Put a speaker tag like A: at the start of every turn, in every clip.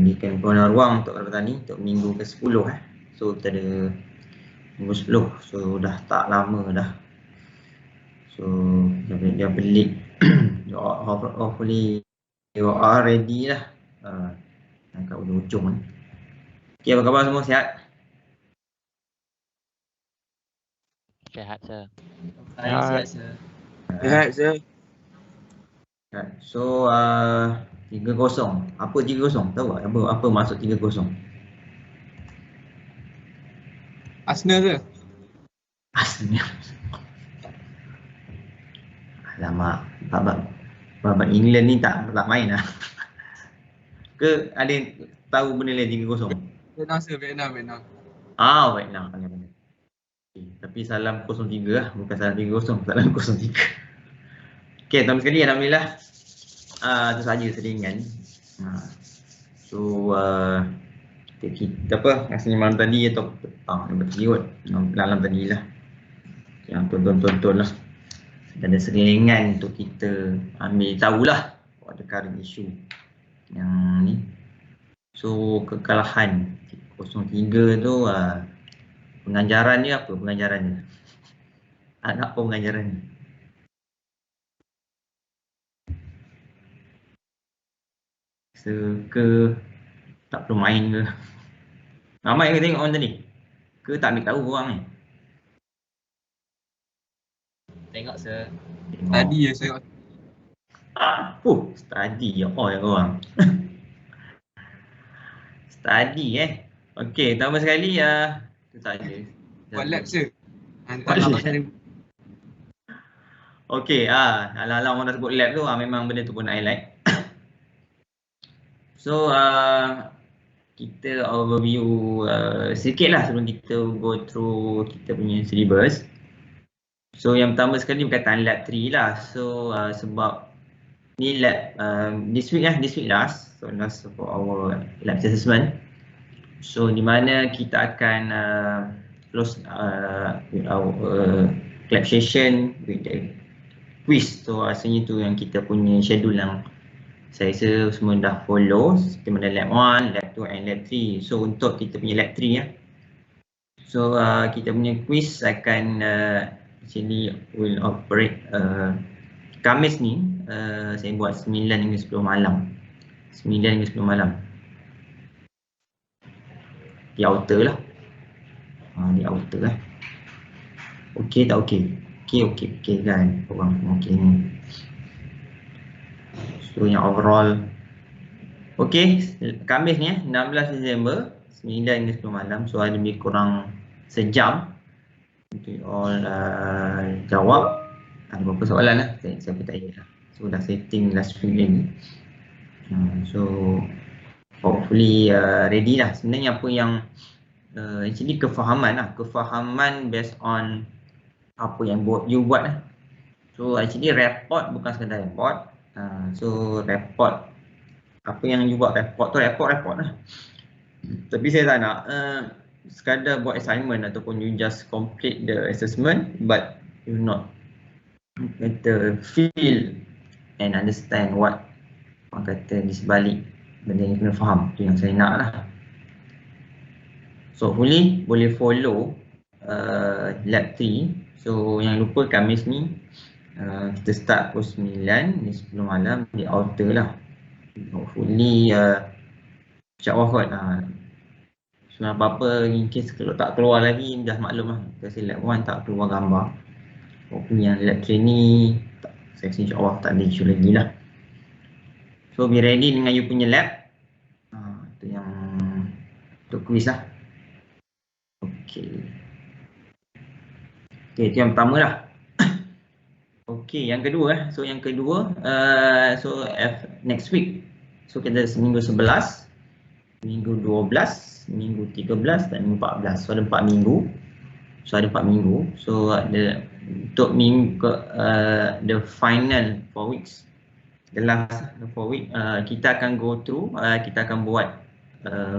A: berikan peluang ruang untuk petani untuk minggu ke-10 So kita ada minggu 10, so dah tak lama dah. So dia pelik. Hopefully you are ready lah. Kat ujung-ujung ni. Okay, apa khabar semua, sihat?
B: Sihat, sir.
C: Sihat, sir.
D: Sihat, sir.
A: So 3-0. Apa 3-0? Tahu tak apa maksud 3-0?
D: Arsenal, sir.
A: Arsenal. Alamak, babak England ni tak main lah. Ke ada yang tahu benda lain 3-0?
D: Vietnam, sir. Vietnam.
A: Vietnam. Pandai. Okay, tapi salam 0-3 lah, bukan salam 3-0, salam 0-3. Okay, tuan sekali, alhamdulillah. Itu saja selingan. So kita rasanya malam tadi atau petang tadi kot, malam tadi lah. Yang tonton lah. Dan ada selingan untuk kita ambil tahulah ada current issue yang ni. So kekalahan 0-3 tu pengajarannya apa? Pengajarannya apa pengajarannya? Ke tak perlu main ke? Ramai ke tengok orang tadi? Ke tak ambil tahu orang ni?
C: Tengok, sir.
D: Tadi ya, saya.
A: Study yang orang. Study Okey, tambah sekali tu tak ada.
D: Buat lab, sir.
A: Buat lab. Okey, ala-ala orang dah sebut lab tu, memang benda tu pun nak highlight. So kita overview sikit lah sebelum kita go through kita punya syllabus. So yang pertama sekali berkaitan lab 3 lah. So sebab ni lab this week last. So last for our lab assessment. So di mana kita akan close with our lab session with the quiz. So rasanya tu yang kita punya schedule yang saya rasa semua dah follow. Kita ada lab 1, lab 2 and lab 3. So untuk kita punya lab 3 so kita punya quiz akan actually will operate Khamis ni saya buat 9 hingga 10 malam. 9 hingga 10 malam. Di outer lah. Di outer lah. Okey tak okey? Okey kan. Orang okey ni. So yang overall okey, Khamis ni 16 Disember 9 hingga 10 malam. So ada lebih kurang sejam untuk all jawab. Ada beberapa soalan lah, saya pun tak ingat lah. So dah setting last week lagi. So hopefully ready lah. Sebenarnya apa yang actually kefahaman based on apa yang you buat lah. So actually report bukan sekadar report. So report, apa yang you buat report tu report lah. Tapi saya tak nak sekadar buat assignment ataupun you just complete the assessment but you not better feel and understand what orang kata di sebalik benda yang kena faham. Tu yang saya nak lah. So hopefully boleh follow lab 3. So jangan lupa Khamis ni kita start pukul 9 ni 10 malam di outer lah. Hopefully insyaAllah kot sebab apa-apa in case kalau tak keluar lagi dah maklum lah. Kasi lab 1 tak keluar gambar. Hopefully yang lab 3 ni saya rasa insyaAllah tak ada isu lagi lah. So be ready dengan you punya lab. Itu yang untuk quiz lah. Okay, itu yang pertama lah. Okay, yang kedua so yang kedua next week. So kita minggu 11, minggu 12, minggu 13 dan minggu 14. So ada 4 minggu. So ada untuk minggu the final 4 weeks. The last 4 week kita akan go through, kita akan buat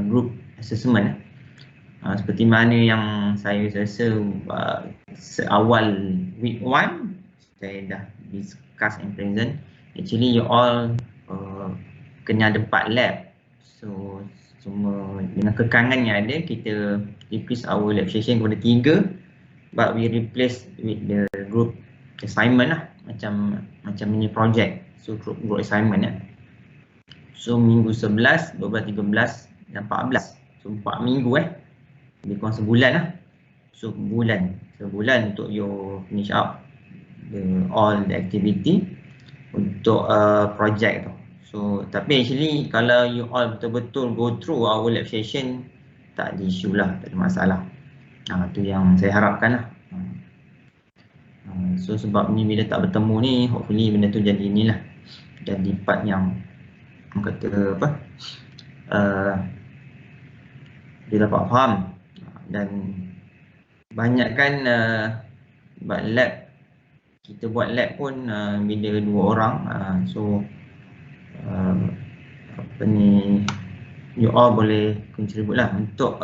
A: group assessment. Seperti mana yang saya rasa seawal week 1 saya dah discuss and present. Actually you all kena ada 4 lab. So semua dengan kekangan yang ada, kita decrease our lab session kepada 3, but we replace with the group assignment lah, macam mini project. So group assignment ya. So minggu 11, 12, 13 dan 14. So 4 minggu lebih kurang sebulan lah. So sebulan untuk you finish up all the activity untuk project tu. So tapi actually kalau you all betul-betul go through our lab session, tak ada issue lah, tak ada masalah. Tu yang saya harapkan lah. So sebab ni bila tak bertemu ni, hopefully benda tu jadi ni lah, jadi part yang orang kata apa, dia dapat faham. Dan banyakkan buat lab, kita buat lab pun bila 2 orang, so apa ni, you all boleh contribute lah untuk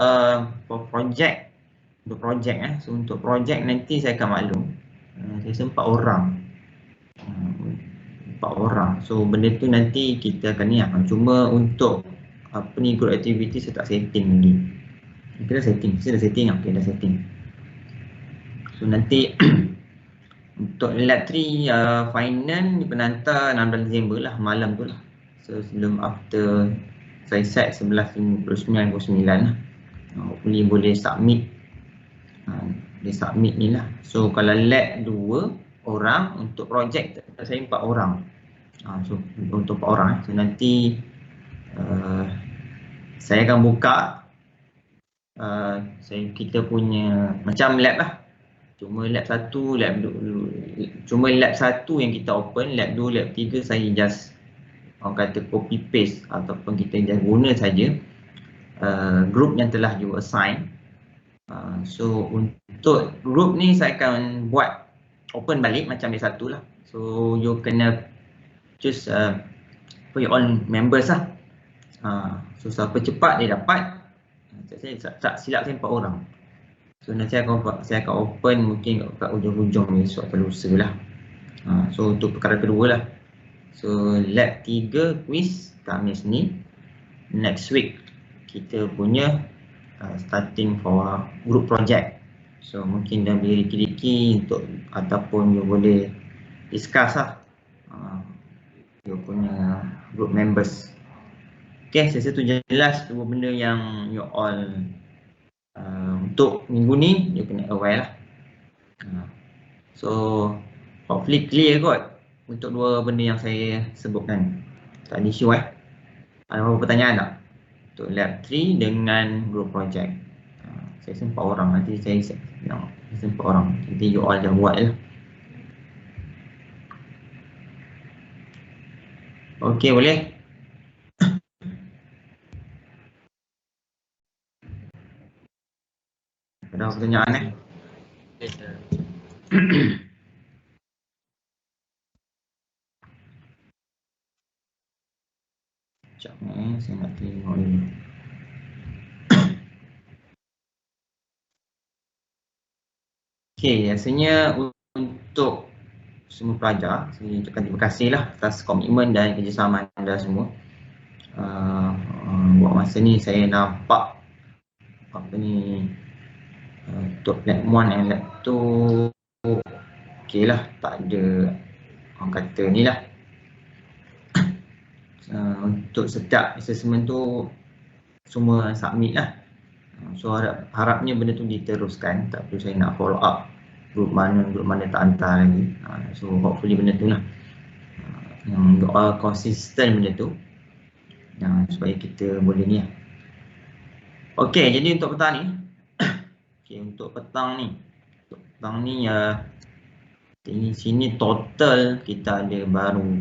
A: project. Untuk project so untuk project nanti saya akan maklum, saya rasa 4 orang. 4 orang. So benda tu nanti kita akan ni cuma untuk apa ni, group activity saya tak setting lagi. Kita dah setting, saya dah setting. Okay, dah setting. So nanti untuk lab 3 final ni penantar 16 Disember lah, malam tu lah. So sebelum after saya set 11.59 lah. Hopefully boleh submit. Boleh submit ni lah. So kalau lab 2 orang, untuk project saya 4 orang. So untuk 4 orang. So nanti saya akan buka kita punya macam lab lah. Cuma lab 1, lab 2, cuma lab 1 yang kita open, lab 2, lab 3 saya just orang kata copy paste ataupun kita just guna saja group yang telah you assign. So untuk group ni saya akan buat open balik macam lab 1 lah. So you kena choose for your own members lah. So siapa cepat dia dapat. Tak silap saya 4 orang. So nanti saya akan open mungkin kat ujung-ujung ni esok atau lusa lah. So untuk perkara kedua lah. So lab 3 quiz Khamis ni. Next week kita punya starting for group project. So mungkin dah beri riki-riki untuk ataupun you boleh discuss lah you punya group members. Okay, saya rasa tu jelas dua benda yang you all untuk minggu ni you kena aware lah. So hopefully clear kot untuk dua benda yang saya sebutkan. Tak ada isu Ada apa pertanyaan tak? Untuk lab 3 dengan group project. Saya rasa 4 orang, nanti saya rasa 4 orang. Nanti you all dah buat lah. Okay, boleh? Ada pertanyaan
C: Yes, sir.
A: Sekejap saya nak tengok dulu. Okay, rasanya untuk semua pelajar, saya ucapkan terima kasih lah atas komitmen dan kerjasama anda semua. Buat masa ni saya nampak apa ni, untuk lab 1 and lab 2 okey lah, tak ada orang kata ni lah. Untuk setiap assessment tu semua submit lah. So harapnya benda tu diteruskan, tak perlu saya nak follow up group mana tak hantar lagi. So hopefully benda tu lah yang doa konsisten benda tu supaya kita boleh ni lah. Okay, jadi untuk petang ni untuk petang ni sini total kita ada baru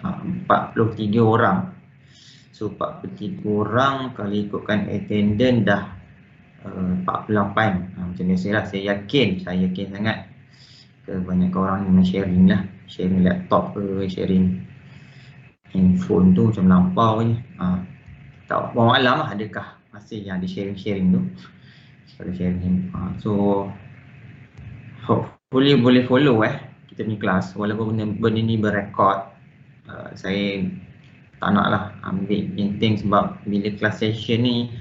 A: 43 orang. So 43 orang kalau ikutkan attendance dah 48. Macam biasalah, saya yakin sangat kebanyakan orang memang sharing lah, sharing laptop ke, sharing handphone tu macam lampau je. Tak bawa alam lah, adakah masih yang ada sharing tu kalau sharing. So hopefully boleh follow kita punya kelas walaupun benda ni berrekod. Saya tak nak lah ambil genting sebab bila class session ni,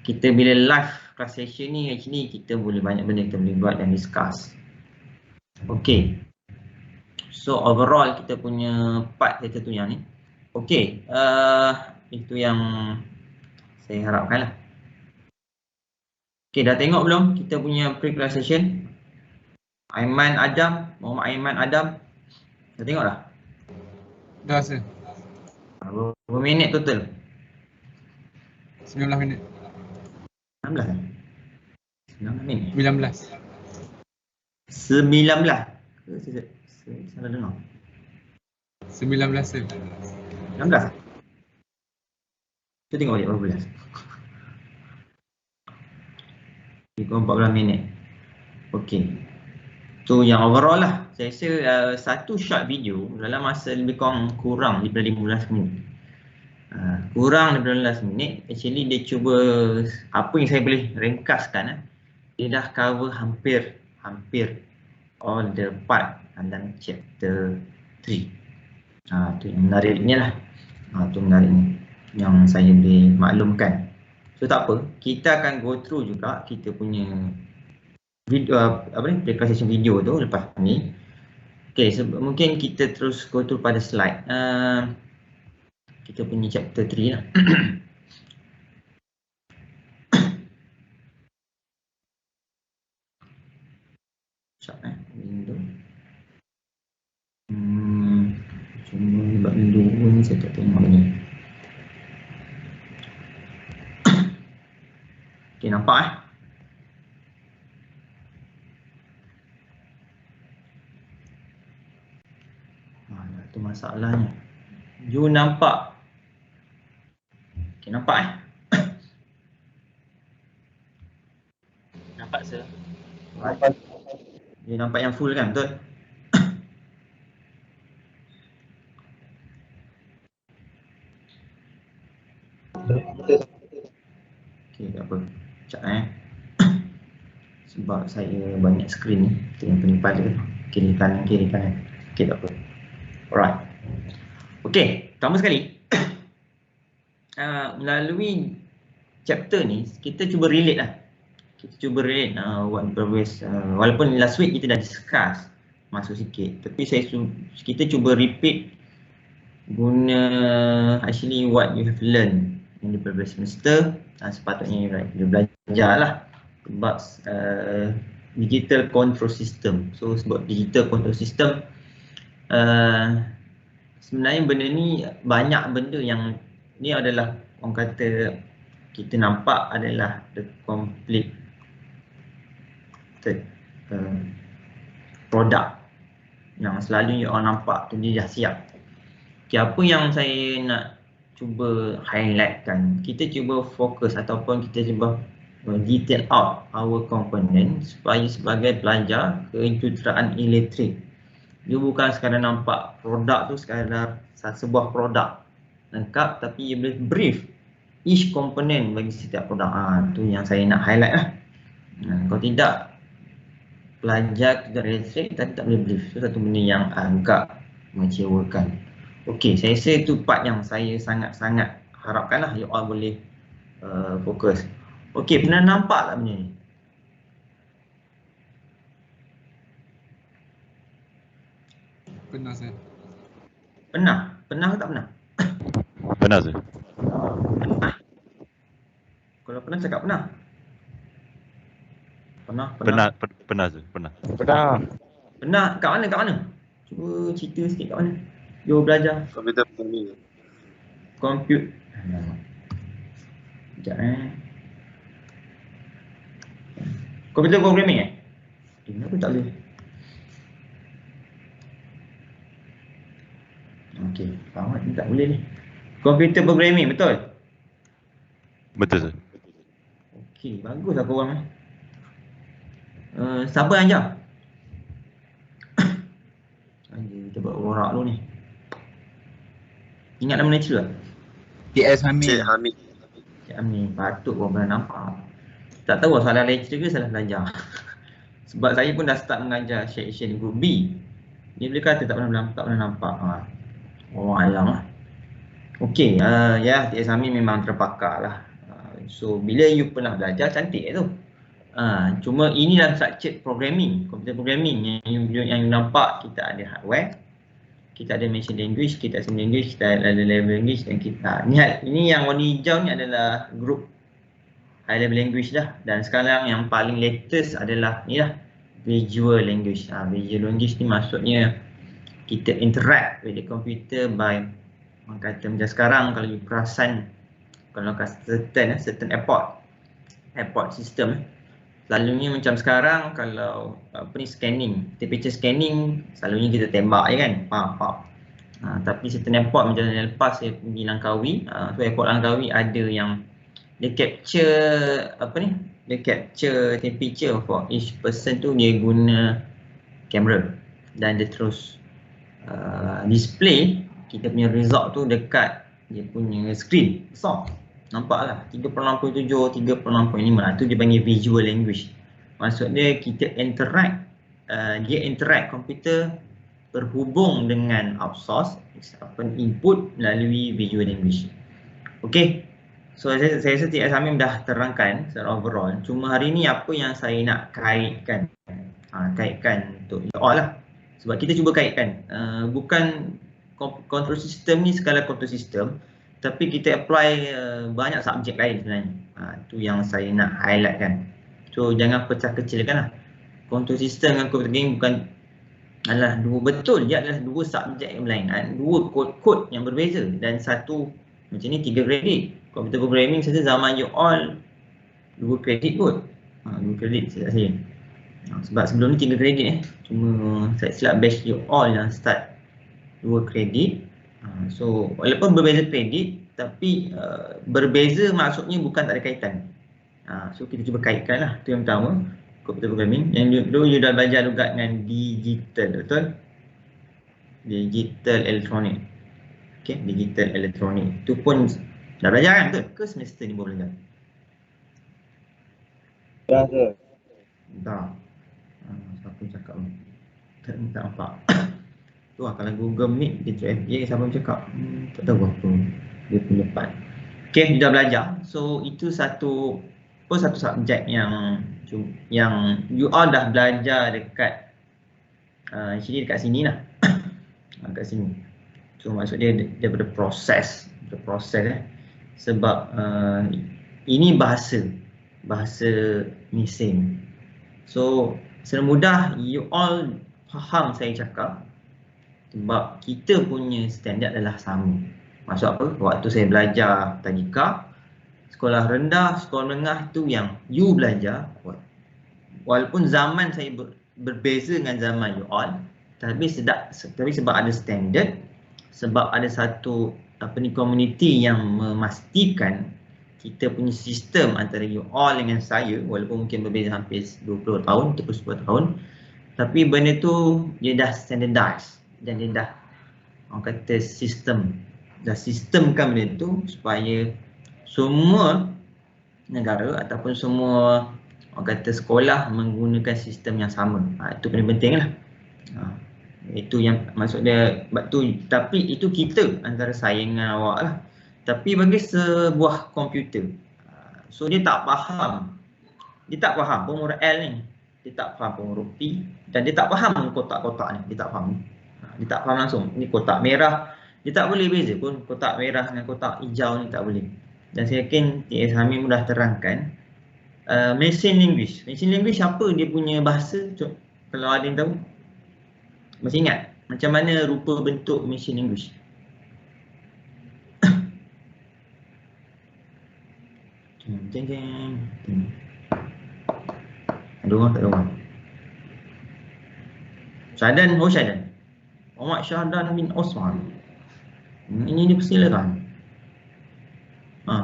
A: kita bila live class session ni actually kita boleh banyak benda kita boleh buat dan discuss. Okay, so overall kita punya part kita tu yang ni. Okay, itu yang saya harapkan lah. Okay, dah tengok belum kita punya pre-class session? Aiman Adam, Muhammad Aiman Adam, dah tengok dah?
D: Dah sir.
A: Berapa minit total?
D: 19 minit.
A: 19 kan? 19 minit?
D: 19.
A: 19 ke saya salah dengar?
D: 19 sir.
A: 19? Kita tengok balik berapa belas. Ikut 14 minit. Okey. Tu yang overall lah. Saya rasa satu short video dalam masa lebih kurang daripada 15 minit. Kurang daripada 15 minit. Actually dia cuba, apa yang saya boleh ringkaskan, dia dah cover hampir all the part dalam chapter 3. Tu yang menariknya lah. Tu menariknya yang saya boleh maklumkan. So tak apa, kita akan go through juga kita punya video, presentation video tu lepas ni. Okay, so mungkin kita terus go through pada slide kita punya chapter 3 lah. Sekejap window. Cuma sebab window ni saya tak tengok ni. Okay, nampak tu masalahnya. You nampak? Okay, nampak
B: Nampak sir.
A: Nampak. You nampak yang full kan, betul? Okay, tak apa. Sekejap sebab saya banyak skrin ni, tengah penipal dia kiri kanan. Okay, tak apa. Alright. Okay, pertama sekali melalui chapter ni kita cuba relate lah. What progress, walaupun last week kita dah discuss masuk sikit, tapi kita cuba repeat guna actually what you have learned in the previous semester. Sepatutnya you belajar lah sebab digital control system. So sebab digital control system, sebenarnya benda ni banyak benda yang ni adalah orang kata kita nampak adalah the complete produk yang selalu orang nampak tu dia dah siap. Okay, apa yang saya nak cuba highlightkan, kita cuba fokus ataupun kita cuba detail out our component supaya sebagai pelajar kejuruteraan elektrik, dia bukan sekadar nampak produk tu sekadar sebuah produk lengkap, tapi dia boleh brief each component bagi setiap produk. Tu yang saya nak highlight lah. Kalau tidak, pelajar kejuruteraan elektrik tapi tak boleh brief, itu satu benda yang agak mengecewakan. Okey, saya rasa itu part yang saya sangat-sangat harapkanlah you all boleh fokus. Okey, pernah nampak tak benda ni?
D: Pernah sir.
A: Pernah? Pernah ke tak pernah?
B: Benar sir.
A: Kalau pernah cakap pernah.
B: Pernah sir. Pernah.
A: Pernah kat mana? Cuba cerita sikit kat mana? You belajar
E: Komputer programming.
A: Compute. Sekejap Komputer programming kenapa tak boleh? Okey, kawan ni tak boleh ni. Komputer programming, betul?
B: Betul sir.
A: Okey, bagus lah korang ni. Siapa yang ajar? Kita buat borak dulu ni. Ingat nama lecturer tak?
C: PS Hamid.
E: Cik Hamid.
A: Cik Amin, patut korang pernah nampak. Tak tahu salah lecturer ke salah belajar. Sebab saya pun dah start mengajar section group B. Dia boleh kata tak pernah nampak. Oh, alam lah. Okey, ya Cik Sami memang terpakar lah. So bila you pernah belajar cantik tu. Cuma ini dalam structured programming, computer programming yang you nampak kita ada hardware, kita ada machine language, kita ada assembly language, kita ada level language dan kita ini yang warna hijau ni adalah group high level language dah. Dan sekarang yang paling latest adalah ni lah, visual language. Visual language ni maksudnya kita interact with the computer by, orang kata macam sekarang kalau you perasan, kalau certain airport system, selalunya macam sekarang kalau scanning, temperature scanning, selalunya kita tembak je kan, tapi certain airport macam yang lepas saya pergi Langkawi, so airport Langkawi ada yang dia capture dia capture temperature for each person tu, dia guna kamera dan dia terus display kita punya result tu dekat dia punya screen besar. Nampaklah 3.87, 3.85 tu dia panggil visual language. Maksud dia kita interact, dia interact komputer berhubung dengan outsource input melalui visual language. Okey. So saya rasa Cik Samim dah terangkan secara overall. Cuma hari ni apa yang saya nak kaitkan, kaitkan untuk you all lah. Sebab kita cuba kaitkan, bukan control system ni sekadar control system, tapi kita apply banyak subjek lain sebenarnya. Itu yang saya nak highlight kan. So jangan pecah kecilkan lah. Control system dengan computer gaming bukan adalah dua, betul dia adalah dua subjek yang berlainan, dua kod yang berbeza, dan satu macam ni 3 kredit. Computer programming saja zaman you all 2 kredit kot. 2 kredit saya rasa. Sebab sebelum ni 3 kredit cuma saya silap batch you all yang start 2 kredit. So walaupun berbeza kredit, tapi berbeza maksudnya bukan tak ada kaitan. So kita cuba kaitkan lah. Itu yang pertama, computer programming. Yang dulu you dah belajar juga dengan digital, betul? Digital elektronik. Okay, digital elektronik. Itu pun dah belajar kan, betul? Ke semester ni baru belajar?
E: Dah ke?
A: Dah. Siapa cakap ni? Tak nampak. Tu lah, kalau Google Meet dia tu FBA, siapa cakap? Tak tahu apa dia punya part. Okay, dia dah belajar. So itu satu subjek yang you all dah belajar dekat actually dekat sini lah. Dekat sini. So maksud dia daripada proses sebab ini bahasa mesin. So secara mudah you all faham saya cakap, sebab kita punya standard adalah sama. Maksud apa? Waktu saya belajar tadika, sekolah rendah, sekolah menengah tu yang you belajar, walaupun zaman saya berbeza dengan zaman you all, tapi sebab ada standard, sebab ada satu community yang memastikan kita punya sistem antara you all dengan saya, walaupun mungkin berbeza hampir 20 tahun ataupun 10 tahun, tapi benda tu dia dah standardized dan dia dah, orang kata, sistemkan benda tu supaya semua negara ataupun semua, orang kata, sekolah menggunakan sistem yang sama. Itu paling penting lah. Itu yang maksud dia, tapi itu kita antara saya dengan awak lah. Tapi bagi sebuah komputer, so dia tak faham pengurus L ni, dia tak faham pengurus P, dan dia tak faham kotak-kotak ni, dia tak faham langsung ni kotak merah, dia tak boleh beza pun kotak merah dengan kotak hijau ni, tak boleh. Dan saya yakin Cik Hamim dah terangkan machine language apa dia punya bahasa. Kalau ada yang tahu, masih ingat macam mana rupa bentuk machine language? Ada orang tak ada orang? Syahadan, Muhammad Syahadan bin Osman. Ini dipersilakan.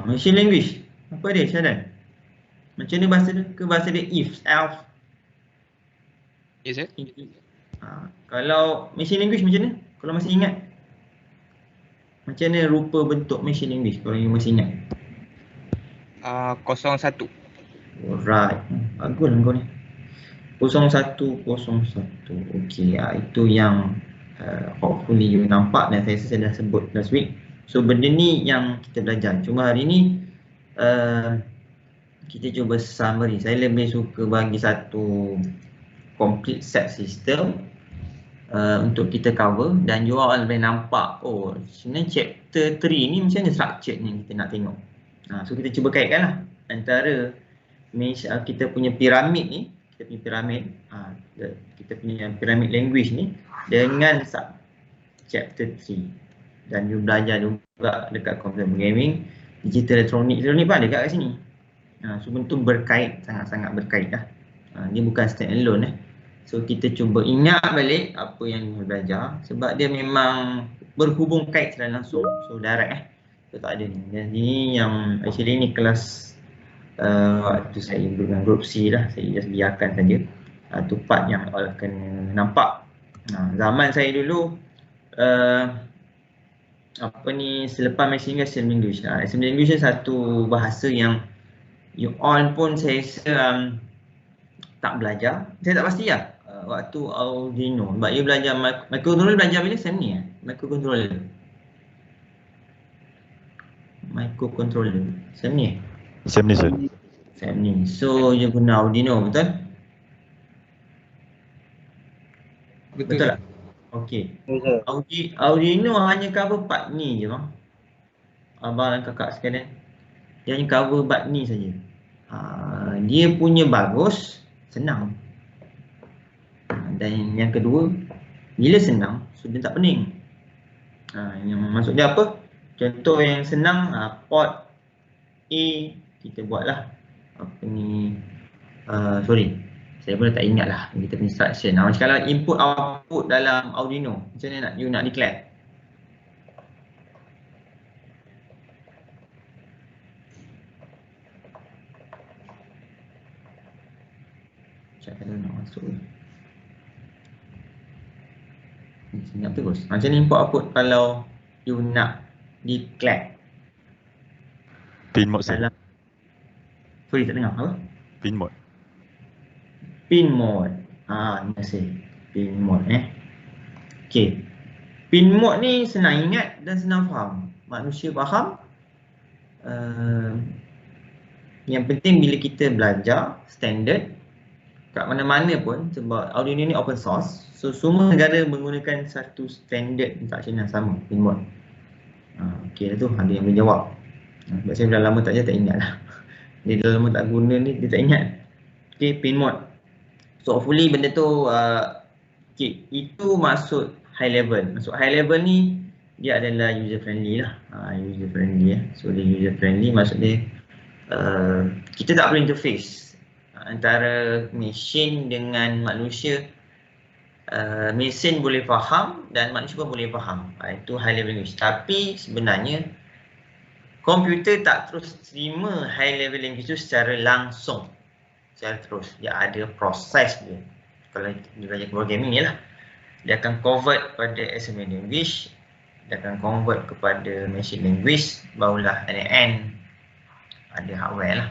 A: Machine language. Apa dia Syahadan? Macam ni bahasa dia? Ke bahasa dia if, else?
F: Yes, sir.
A: Kalau machine language macam ni? Kalau masih ingat? Macam mana rupa bentuk machine language kalau you masih ingat?
F: 01.
A: Alright. Bagus lah kau ni. 0101. Okey, itu yang hopefully you nampak dan saya dah sebut last week. So benda ni yang kita belajar. Cuma hari ni kita cuba summary. Saya lebih suka bagi satu complete set system untuk kita cover dan you all boleh nampak, oh sebenarnya chapter 3 ni macam mana structure ni kita nak tengok. So kita cuba kaitkan lah antara kita punya piramid ni, kita punya piramid language ni dengan chapter 3. Dan you belajar juga dekat computer programming, digital elektronik pun ada kat sini. Semua tu berkait, sangat-sangat berkait lah. Dia bukan stand alone So kita cuba ingat balik apa yang kita belajar sebab dia memang berhubung kait secara langsung. So direct So tak ada ni. Dan ini yang actually ni kelas waktu saya dengan group C lah. Saya just biarkan saja. Tu part yang all akan nampak. Zaman saya dulu selepas machine learning assembly language. Assembly language ni satu bahasa yang you all pun saya rasa tak belajar. Saya tak pasti lah. Waktu Arduino, sebab you belajar microcontroller, belajar bila SEM ni microcontroller SEM ni
B: SEM ni sir.
A: SEM ni. So you guna Arduino, betul? Betul tak? Okey. Arduino hanya cover part ni je bang. Abang dan kakak sekalian, dia hanya cover part ni saja. Dia punya bagus, senang. Dan yang kedua, bila senang, sudah tak pening. Yang maksud dia apa? Contoh yang senang, port A kita buatlah saya pun tak ingat lah kita punya instruction. Macam kalau input output dalam Arduino, macam mana you nak declare? Macam mana nak masuk ni? Ingat terus. Macam ni input output kalau you nak declare
B: Pin mode sir.
A: Sorry tak dengar apa?
B: Pin mode.
A: Pin mode. Ni saya. Pin mode Okey. Pin mode ni senang ingat dan senang faham. Manusia faham. Yang penting bila kita belajar standard kat mana-mana pun, sebab Arduino ni open source. So semua negara menggunakan satu standard instruction yang sama, pin mode. Okey dah tu, ada yang boleh jawab. Sebab saya dah lama tak ingat lah. Dia dah lama tak guna ni, dia tak ingat. Okey, pin mode. So hopefully benda tu itu maksud high level. Maksud high level ni dia adalah user friendly lah. User friendly So dia user friendly maksud dia kita tak perlu interface antara mesin dengan manusia. Mesin boleh faham dan manusia pun boleh faham. Itu high level language. Tapi sebenarnya komputer tak terus terima high level language itu secara langsung, secara terus. Dia ada proses dia. Kalau dia belajar programming ni lah, dia akan convert pada assembly language, dia akan convert kepada machine language, barulah at the end ada hardware lah.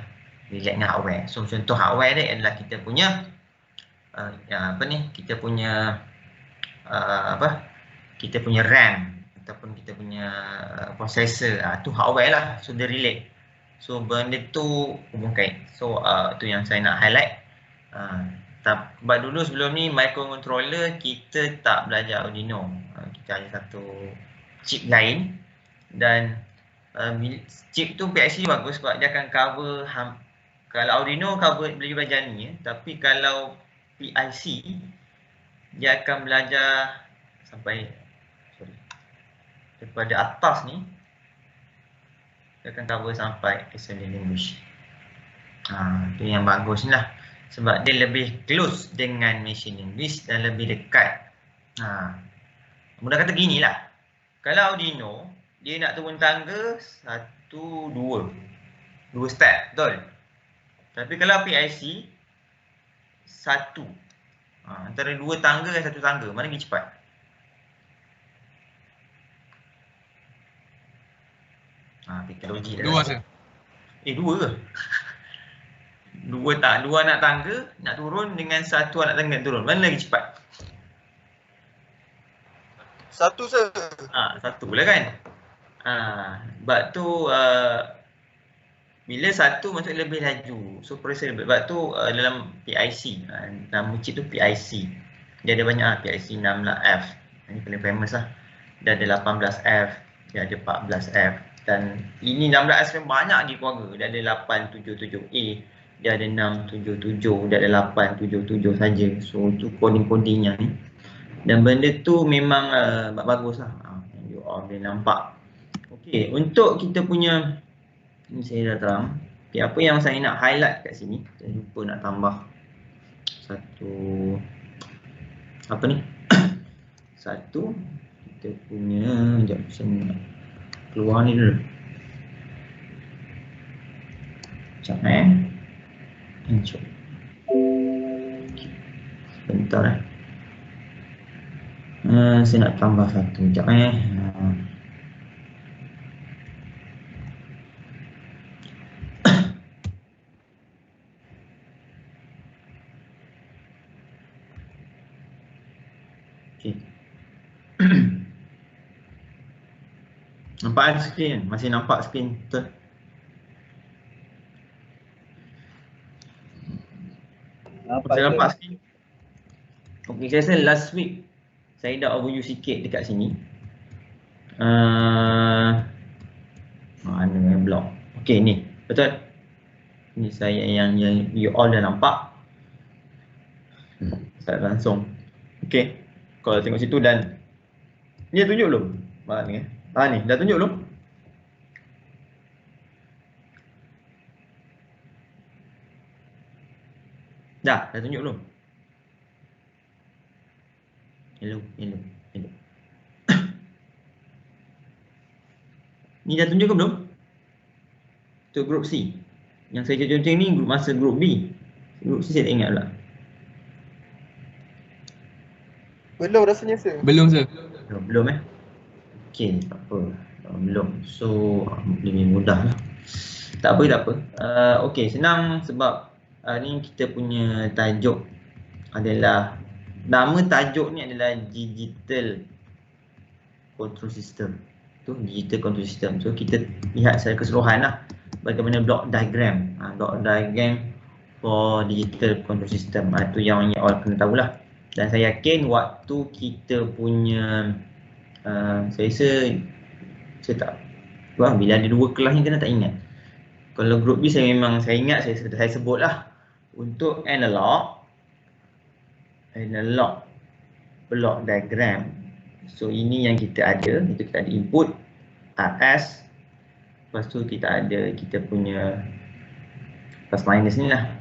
A: Relate dengan hardware. So contoh hardware dia adalah kita punya kita punya RAM ataupun kita punya processor. Tu hardware lah. So dia relate. So benda tu hubung kait. So tu yang saya nak highlight. Sebab dulu sebelum ni microcontroller kita tak belajar Arduino. Kita ada satu chip lain dan chip tu PIC bagus sebab dia akan cover kalau Arduino cover boleh belajar ni tapi kalau PIC dia akan belajar sampai daripada atas ni, dia akan cover sampai assembly language. Tu yang bagus ni lah sebab dia lebih close dengan machine language dan lebih dekat. Mudah kata gini lah, kalau Arduino dia nak turun tangga 1, 2 step, betul? Tapi kalau PIC 1, antara 2 tangga dan 1 tangga, mana lagi cepat? Fikir logik dah.
D: 2 sir.
A: 2 ke? 2 anak tangga nak turun dengan 1 anak tangga nak turun, mana lagi cepat?
F: 1 sir.
A: 1 lah kan? Sebab tu bila satu maksud lebih laju, so proses lebih. Sebab tu dalam PIC, nama chip tu PIC. Dia ada banyak PIC 16F. Ini paling famous lah. Dia ada 18F, dia ada 14F. Dan ini 16F yang banyak lagi keluarga. Dia ada 877A, dia ada 677, dia ada 877 saja. So tu coding-codingnya ni. Dan benda tu memang bagus lah. You all boleh nampak. Okey, untuk kita punya ni saya dah terang. Okay, apa yang saya nak highlight kat sini, saya lupa nak tambah satu apa ni? Satu kita punya, sekejap saya nak keluar ni dulu. Sekejap Encok. Okay. Sebentar saya nak tambah satu. Sekejap Okay. Nampak skrin? Masih nampak skrin betul? Masih nampak skrin? Okay, saya rasa last week saya dah overview sikit dekat sini. Mana blok? Okay, ni betul? Ni saya yang you all dah nampak. Saya langsung. Okay, kalau tengok situ dan ni dah tunjuk belum? Ni ni dah tunjuk belum? Dah tunjuk belum? Hello. Ni dah tunjuk ke belum? Tu grup C. Yang saya contoh ni grup masa grup B. Grup C saya tak ingat pula.
F: Belum rasanya sir.
D: Belum sir.
A: Belum Okey, tak apa. Belum. So lebih mudah lah. Tak apa. Okey, senang sebab ni kita punya tajuk adalah, nama tajuk ni adalah Digital Control System. Tu Digital Control System. So kita lihat secara keseluruhan lah bagaimana block diagram. Block diagram for Digital Control System. Itu yang you all kena tahulah. Dan saya yakin waktu kita punya saya rasa saya tak, bila ada dua kelas ni kena tak ingat. Kalau group B saya memang saya ingat, saya sebut lah. Untuk analog block diagram. So ini yang kita ada, itu kita ada input RS. Lepas tu kita ada kita punya plus minus ni lah.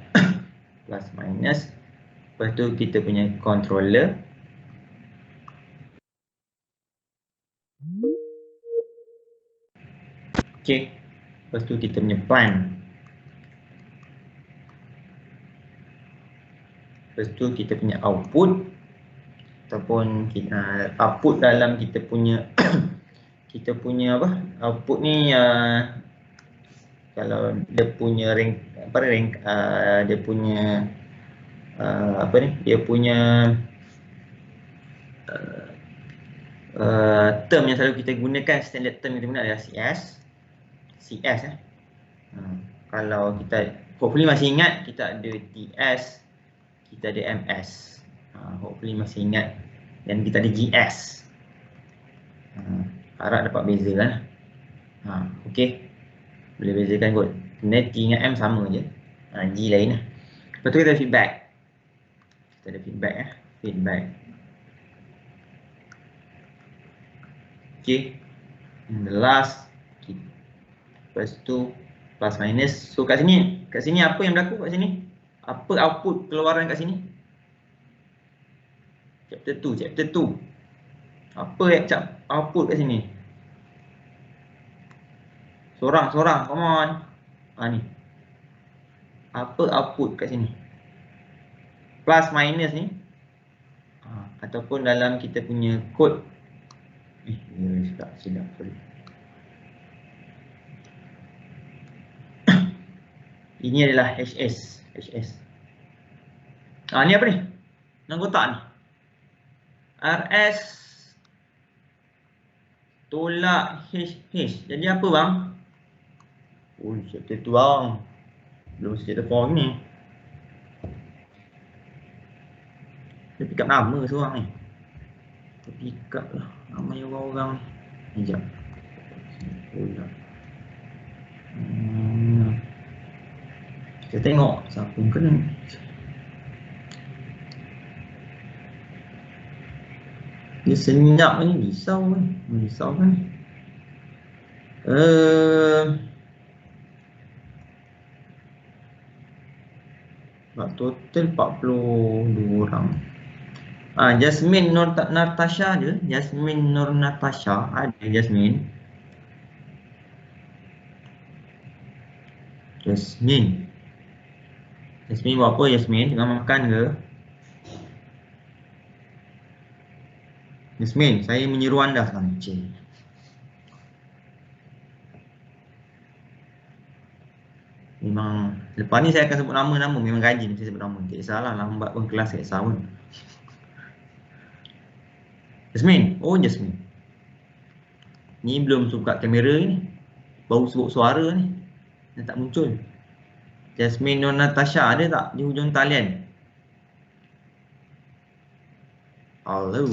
A: Plus minus. Lepas tu kita punya controller. Okay. Lepas tu kita punya plan. Lepas tu kita punya output ataupun output dalam kita punya kita punya apa? Output ni kalau dia punya dia punya dia punya term yang selalu kita gunakan, standard term yang kita guna adalah CS kalau kita hopefully masih ingat, kita ada TS, kita ada MS, hopefully masih ingat, dan kita ada GS. Harap dapat beza kan. Okey, boleh bezakan kot. Kena T dengan M sama je, G lain lah. Lepas tu kita ada feedback. Kita ada feedback Okay, and the last, lepas tu plus minus. So kat sini apa yang berlaku kat sini? Apa output keluaran kat sini? Chapter 2. Apa output kat sini? Sorang, come on. Ni. Apa output kat sini? Plus minus ni. Ataupun dalam kita punya kod. Silap, sorry. Ini adalah HS. Ni apa ni? Dalam kotak ni. RS tolak H. Jadi apa bang? Oh, chapter tu bang. Belum chapter 4 ni. Dia pick up nama seorang ni. Dia pick up lah nama orang-orang ni. Sekejap. Tolak. Kita tengok siapa yang kena. Dia senyap ni, risau kan. Risau kan. Total 42 orang. Jasmine Nur Natasha ada. Jasmine Nur Natasha ada. Jasmine buat apa Jasmine? Tengah makan ke? Jasmine, saya menyeru anda sekarang. Memang lepas ni saya akan sebut nama-nama, memang rajin saya sebut nama. Tak kisahlah, lambat pun kelas tak kisah pun. Jasmine, Jasmine. Ni belum buka kamera ni. Baru sebut suara ni. Dia tak muncul. Jasmine Nur Natasha ada tak di hujung talian? Hello.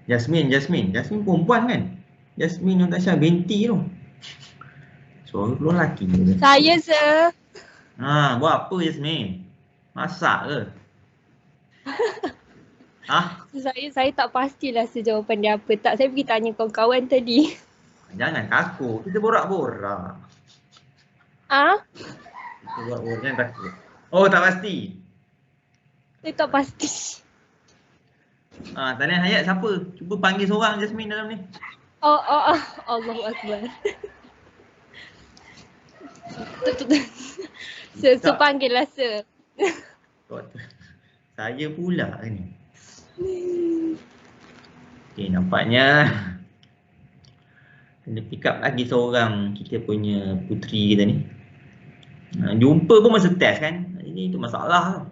A: Jasmine perempuan kan? Jasmine Nur Natasha binti tu. Suara keluar lelaki je.
E: Saya, sir.
A: Buat apa Jasmine? Masak ke?
E: Saya tak pastilah jawapan dia apa. Tak, saya pergi tanya kawan-kawan tadi.
A: Jangan takut, kita borak-borak. Kita borak-borak, jangan takut. Oh, tak pasti?
E: Saya tak pasti.
A: Talian Hayat siapa? Cuba panggil seorang Jasmine dalam ni.
E: Allahu Akbar. Sir, panggil lah, sir.
A: Saya pula ni. Okay, nampaknya kena pick up lagi seorang kita punya puteri kita ni. Jumpa pun masa test kan. Ini tu masalah.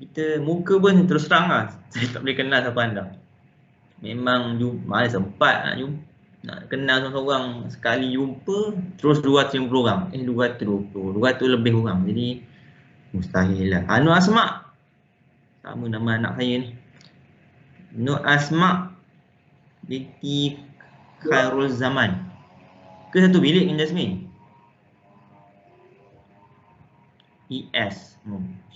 A: Kita muka pun terus terang lah. Saya tak boleh kenal siapa anda. Memang mana sempat nak kenal seorang sekali jumpa terus 250 orang. 220, 200 lebih orang. Jadi mustahil lah. Nur Asma. Sama nama anak saya ni. Nur Asma binti Khairul Zaman. Ke satu bilik dengan Jasmine? ES.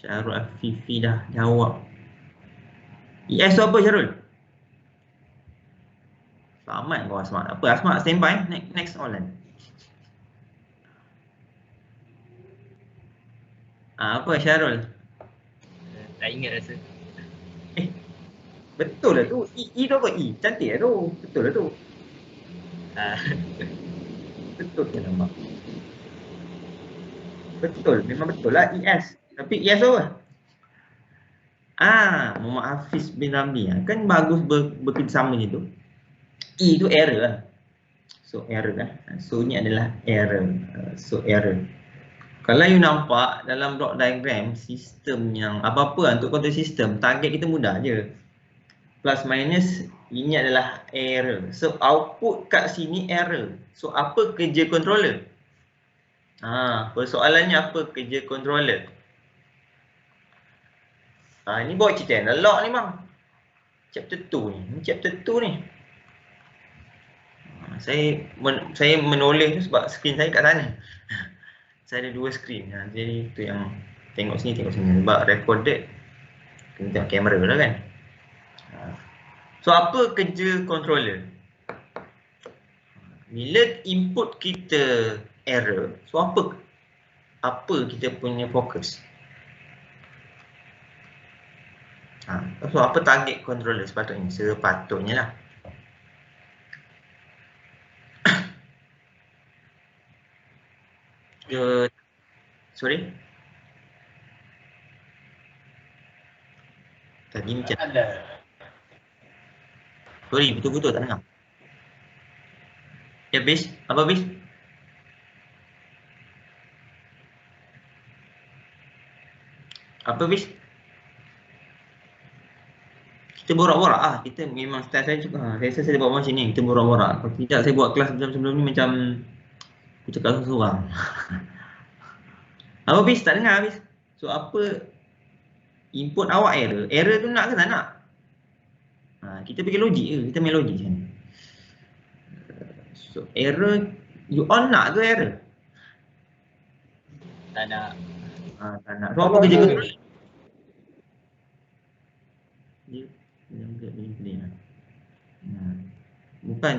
A: Syarul Afifi dah jawab. ES tu apa Syarul? Selamat kau Asma. Apa Asma standby? Next online. Apa Syarul?
C: Tak ingat rasa.
A: Betul lah tu. E tu apa? E. Cantik lah tu. Betul lah tu. Betul ke nama? Betul. Memang betul lah ES. Tapi ES apa? Muhammad Hafiz bin Ramli. Kan bagus bekerjasama je tu. E tu error lah. So error kan. So ni adalah error. Error. Kalau you nampak dalam block diagram sistem yang apa-apa untuk kontrol sistem, target kita mudah je. Plus minus ini adalah error. So output kat sini error. So apa kerja controller? Persoalannya apa kerja controller? Ini bawa cerita analog ni bang. Chapter 2 ni. Ini chapter 2 ni. Saya menoleh tu sebab skrin saya kat sana. Saya ada 2 skrin. Jadi tu yang tengok sini. Sebab recorded kena tengok kamera lah kan. So apa kerja controller? Bila input kita error, so apa kita punya fokus? So apa target controller sepatutnya? Sepatutnya lah. Sorry? Tadi macam sorry, betul-betul tak dengar. Ya, bis? Apa bis? Apa bis? kita borak-borak lah. Kita memang style saya cakap, saya rasa saya buat macam ni, kita borak-borak. Kalau tidak saya buat kelas macam sebelum ni macam aku cakap seorang. Apa Bis? Tak dengar Bis? So apa input awak error? Error tu nak ke tak nak? Kita pergi logik ke? Kita main logik macam ni. So error, you all nak ke error?
C: Tak nak.
A: Tak nak. So apa kerja controller? Bukan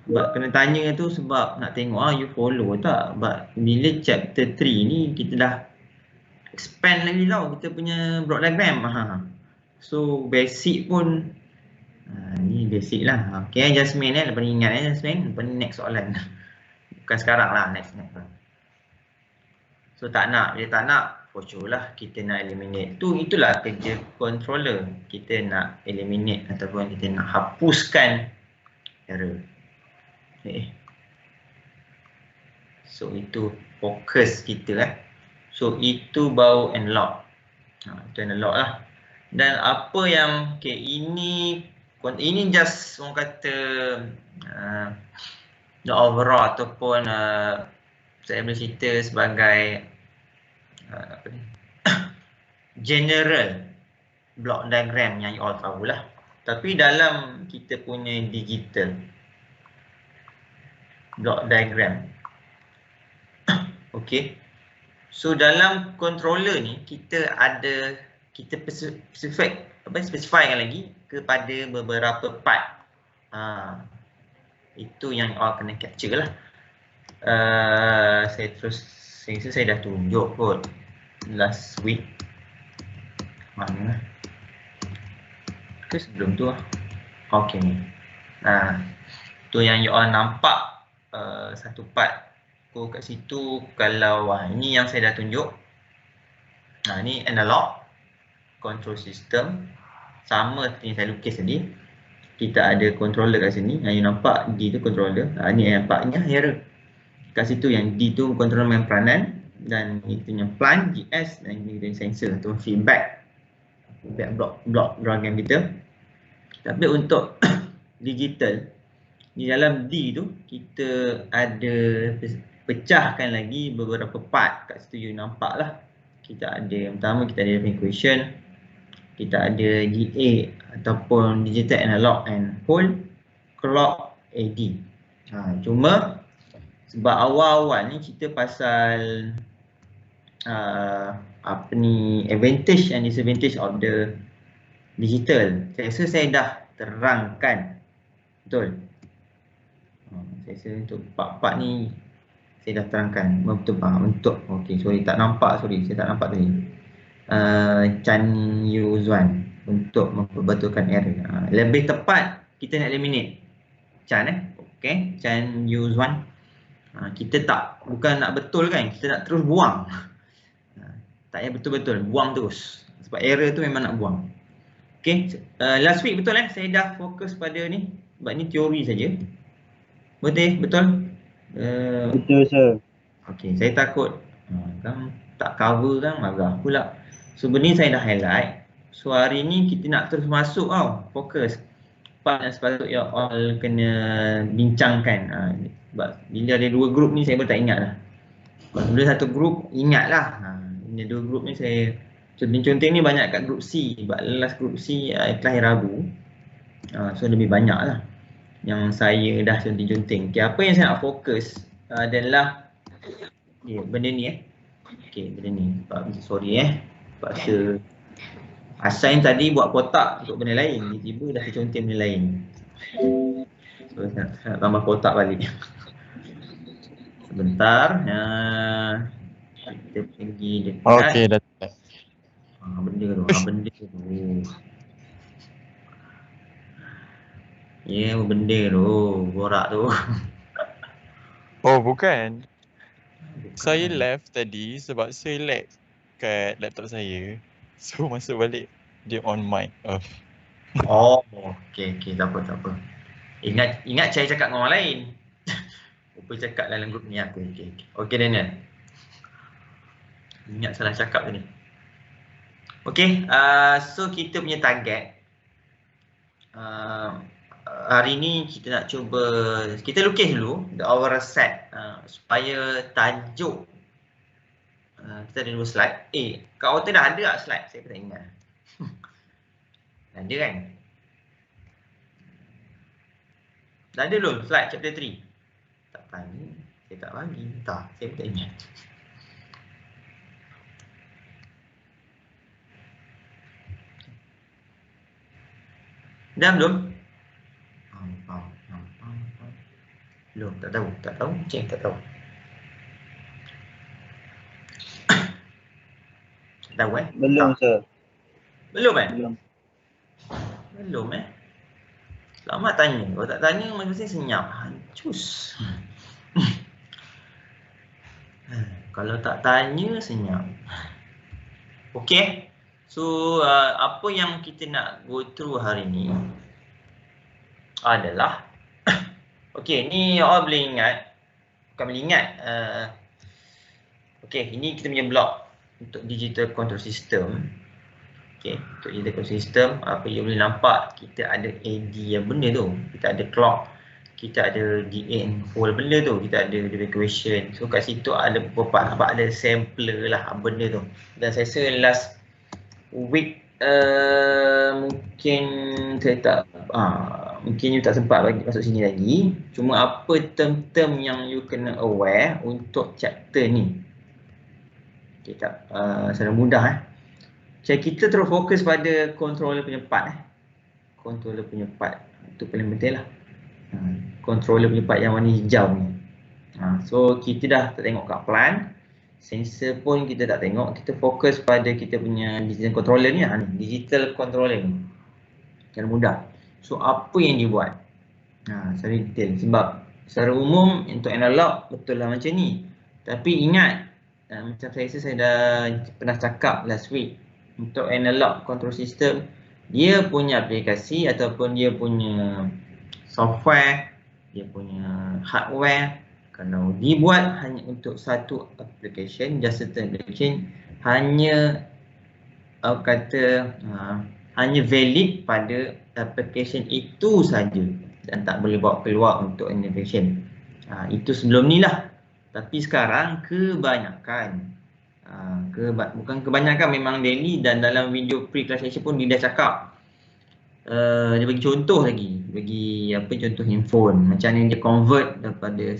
A: sebab kena tanya tu sebab nak tengok you follow tak. But bila chapter 3 ni kita dah expand lagi tau kita punya block diagram. So basic pun ni basic lah. Okay Jasmine lepas ni ingat Jasmine. Lepas ni next soalan. Bukan sekarang lah, next. So tak nak, dia tak nak, for sure lah kita nak eliminate. Itulah kerja controller. Kita nak eliminate ataupun kita nak hapuskan error. Okay. So itu fokus kita So itu baru analog. Itu analog lah. Dan apa yang ini just orang kata the overall ataupun saya boleh cerita sebagai general block diagram yang you all tahulah. Tapi dalam kita punya digital block diagram, okay. So dalam controller ni kita specify lagi kepada beberapa part. Itu yang you all kena capture lah. Saya dah tunjuk kot last week. Mana? Ke sebelum tu lah. Okay ni. Tu yang you all nampak satu part kat situ. Kalau ini yang saya dah tunjuk. Ni analog control system. Sama seperti yang saya lukis tadi. Kita ada controller kat sini. Yang you nampak D tu controller. Ni yang nampaknya error. Kat situ yang D tu controller main peranan. Dan itu yang plant, GS dan ini sensor atau feedback block diagram kita. Tapi untuk digital di dalam D tu kita ada pecahkan lagi beberapa part. Kat situ you nampak lah. Kita ada yang pertama kita ada equation, kita ada DA ataupun digital analog and hold, clock, AD. Cuma sebab awal-awal ni kita pasal advantage and disadvantage of the digital. Saya rasa saya dah terangkan. Betul? Saya rasa untuk part-part ni saya dah terangkan. Betul bentuk. Okey, sorry tak nampak, saya tak nampak tadi. Chan Yu Zuan untuk memperbetulkan error. Lebih tepat kita nak eliminate Chan Okey, Chan Yu Zuan. Kita bukan nak betul kan, kita nak terus buang. Tak payah betul-betul, buang terus. Sebab error tu memang nak buang. Okay, last week betul saya dah fokus pada ni. Sebab ni teori saja. Betul?
G: Betul sir.
A: Okay, saya takut kan tak cover kan, marah pula. So benda saya dah highlight. So hari ni kita nak terus masuk fokus. Part yang sepatutnya all kena bincangkan. Sebab bila ada dua grup ni saya pun tak ingat lah. Bila satu grup ingat lah. Bila dua grup ni saya conting ni banyak kat grup C. Sebab last grup C kelas hari Rabu. So lebih banyak lah yang saya dah conting-conting. Okay, apa yang saya nak fokus adalah benda ni Okay, benda ni. Sorry Sebab assign tadi buat kotak untuk benda lain. Tiba-tiba dah conting benda lain. So saya nak tambah kotak balik. Sebentar. Kita pergi dekat.
B: Okey, dah.
A: Benda tu. Benda tu. Benda tu. Borak tu.
B: Oh, bukan. Saya left tadi sebab saya lag kat laptop saya. So masuk balik dia on mic off.
A: Okey, tak apa. Ingat saya cakap dengan orang lain. Lupa cakap dalam grup ni aku. Okey Daniel. Ingat salah cakap tadi. Okey, so kita punya target hari ni kita nak cuba, kita lukis dulu the overall set supaya tajuk kita ada 2 slide. Kat author dah ada tak slide? Saya pun tak ingat. Ada kan? Dah ada belum slide chapter 3? Tak tanya, saya tak bagi. Tak, saya pun tak ingat. Dah belum? Belum, tak tahu. Macam tak tahu. Tahu
G: Belum sir.
A: Belum
G: Belum.
A: Belum Selamat tanya. Kalau tak tanya macam saya senyap. Hancus. Kalau tak tanya senyap. Okey. So apa yang kita nak go through hari ni adalah okey, ni all boleh ingat. Bukan boleh ingat. Okey, ini kita punya blok untuk digital control system. Okey, untuk digital control system, apa yang boleh nampak, kita ada AD yang benda tu, kita ada clock, kita ada DA and whole benda tu, kita ada evacuation. So kat situ ada beberapa ada sampler lah benda tu. Dan saya rasa last week mungkin saya tak mungkin you tak sempat bagi masuk sini lagi. Cuma apa term-term yang you kena aware untuk chapter ni. Okay, tak secara mudah kita terus fokus pada controller punya part controller punya part itu paling penting lah. Controller punya part yang warna hijau ni. So kita dah tak tengok kat plan, sensor pun kita tak tengok, kita fokus pada kita punya digital controller ni digital controller ni. Secara mudah. So apa yang dibuat? Secara detail, sebab secara umum untuk analog betul lah macam ni. Tapi ingat macam saya dah pernah cakap last week, untuk analog control system, dia punya aplikasi ataupun dia punya software, dia punya hardware, kalau dibuat hanya untuk satu application, just certain application, hanya hanya valid pada application itu saja dan tak boleh bawa keluar untuk innovation. Itu sebelum ni lah. Tapi sekarang kebanyakan bukan kebanyakan, memang daily, dan dalam video pre-class session pun dia dah cakap. Dia bagi contoh lagi, bagi contoh handphone, macam ni dia convert daripada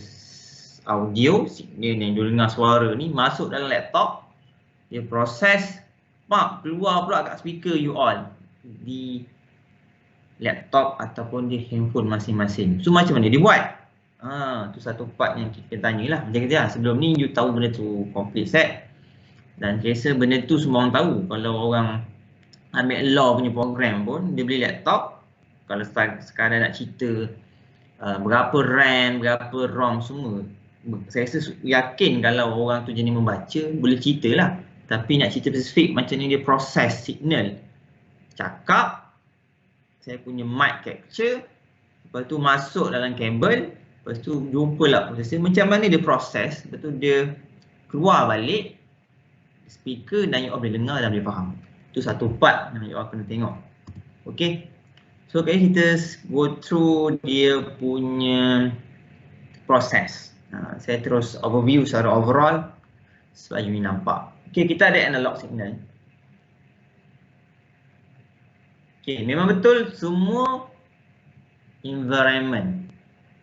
A: audio signal yang dia dengar suara ni masuk dalam laptop, dia proses, keluar pula kat speaker you all di laptop ataupun di handphone masing-masing. So macam mana dia buat? Tu satu part yang kita tanyalah. Macam kata sebelum ni you tahu benda tu complete set. Dan saya rasa benda tu semua orang tahu. Kalau orang ambil law punya program pun, dia beli laptop, kalau sekadar nak cerita berapa RAM, berapa ROM semua, saya rasa yakin kalau orang tu jenis membaca, boleh cerita lah. Tapi nak cerita spesifik macam ni dia proses signal, cakap, saya punya mic capture, lepas tu masuk dalam kabel, lepas tu jumpalah prosesor, macam mana dia proses, lepas tu dia keluar balik speaker dan you all boleh dengar dan boleh faham. Itu satu part yang you all kena tengok. Okay. So kita go through dia punya proses. Saya terus overview secara overall supaya you nampak. Okay, kita ada analog signal. Okay, memang betul semua environment,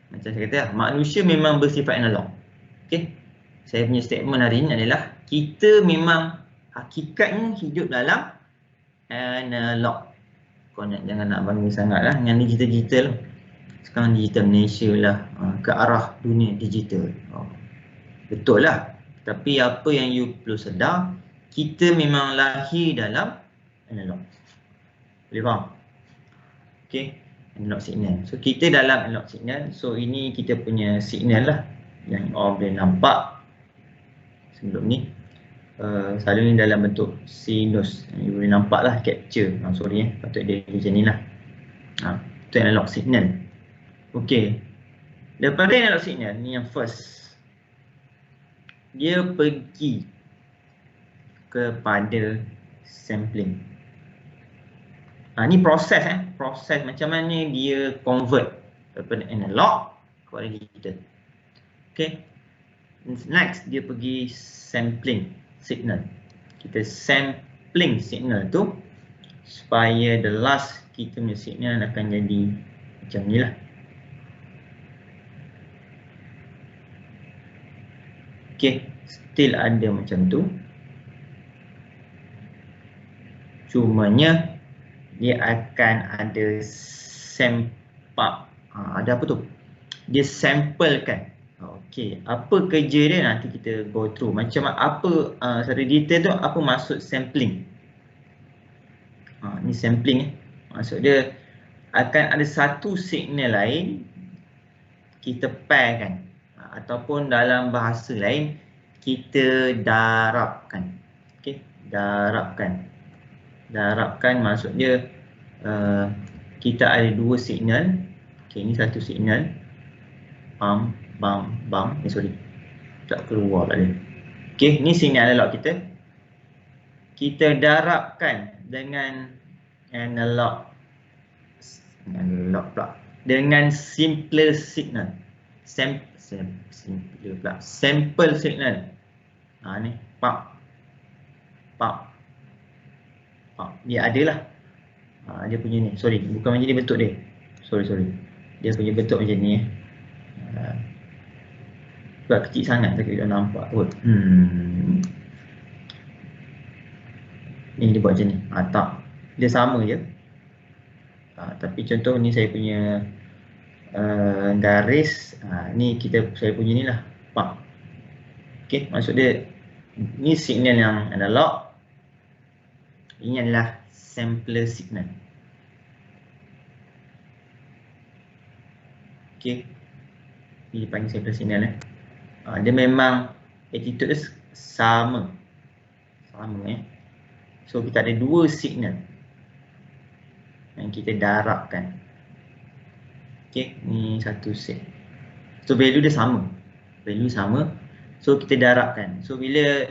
A: macam saya kata, manusia memang bersifat analog. Okay. Saya punya statement hari ini adalah kita memang hakikatnya hidup dalam analog. Kau jangan nak bangga sangat lah dengan digital. Sekarang digital Malaysia lah ke arah dunia digital. Betul lah. Tapi apa yang you perlu sedar, kita memang lahir dalam analog. Boleh faham? Okay, analog signal. So kita dalam analog signal. So ini kita punya signal lah yang orang boleh nampak sebelum ni. Selalunya dalam bentuk sinus, you boleh nampak lah capture. Sorry patut dia macam ni lah. Itu analog signal. Ok, daripada analog signal ni yang first, dia pergi kepada sampling. Ni proses proses macam mana dia convert daripada analog kepada digital. Okay. Next dia pergi sampling signal. Kita sampling signal tu supaya the last kita punya signal akan jadi macam ni lah. Okay, still ada macam tu. Cumanya dia akan ada ada apa tu? Dia samplekan. Okey, apa kerja dia nanti kita go through. Macam apa secara detail tu apa maksud sampling? Ni sampling maksud dia akan ada satu signal lain kita pairkan ataupun dalam bahasa lain kita darabkan. Okey, darabkan. Darabkan maksud dia kita ada dua signal. Okey, ini satu signal. Bam. Sorry. Tak keluar kat dia. Okey, ni signal analog kita. Kita darabkan dengan analog pula. Dengan simple signal. Sample signal. Ni pap. Dia adalah. Dia punya ni. Sorry, bukan macam ni bentuk dia. Sorry. Dia punya bentuk macam ni. Sebab kecil sangat tak kita nampak kot. Ni dia buat macam ni. Tak. Dia sama je. Tapi contoh ni saya punya garis. Ni saya punya ni lah. Okey, maksud dia ni signal yang analog. Ini adalah sampler signal. Okey. Ini dipanggil sampler signal dia memang attitude dia sama. So kita ada dua signal yang kita darabkan. Okey, ni satu set. So value dia sama. So kita darabkan. So bila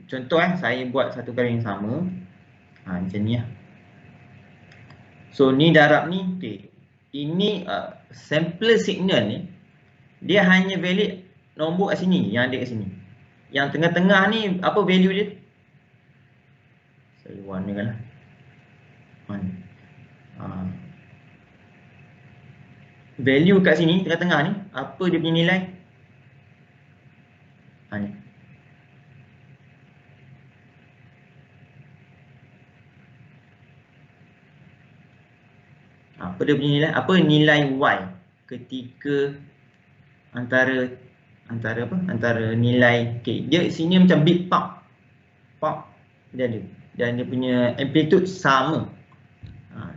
A: contoh saya buat satu kali yang sama. Macam ni lah. So ni darab ni. Okay. Ini sampler signal ni dia hanya valid nombor kat sini, yang ada kat sini. Yang tengah-tengah ni apa value dia? Saya warnakan lah. Value kat sini tengah-tengah ni apa dia punya nilai? Ni. Apa dia punya nilai? Apa nilai Y ketika antara nilai dia sini macam bit pop dia ada dan dia punya amplitude sama.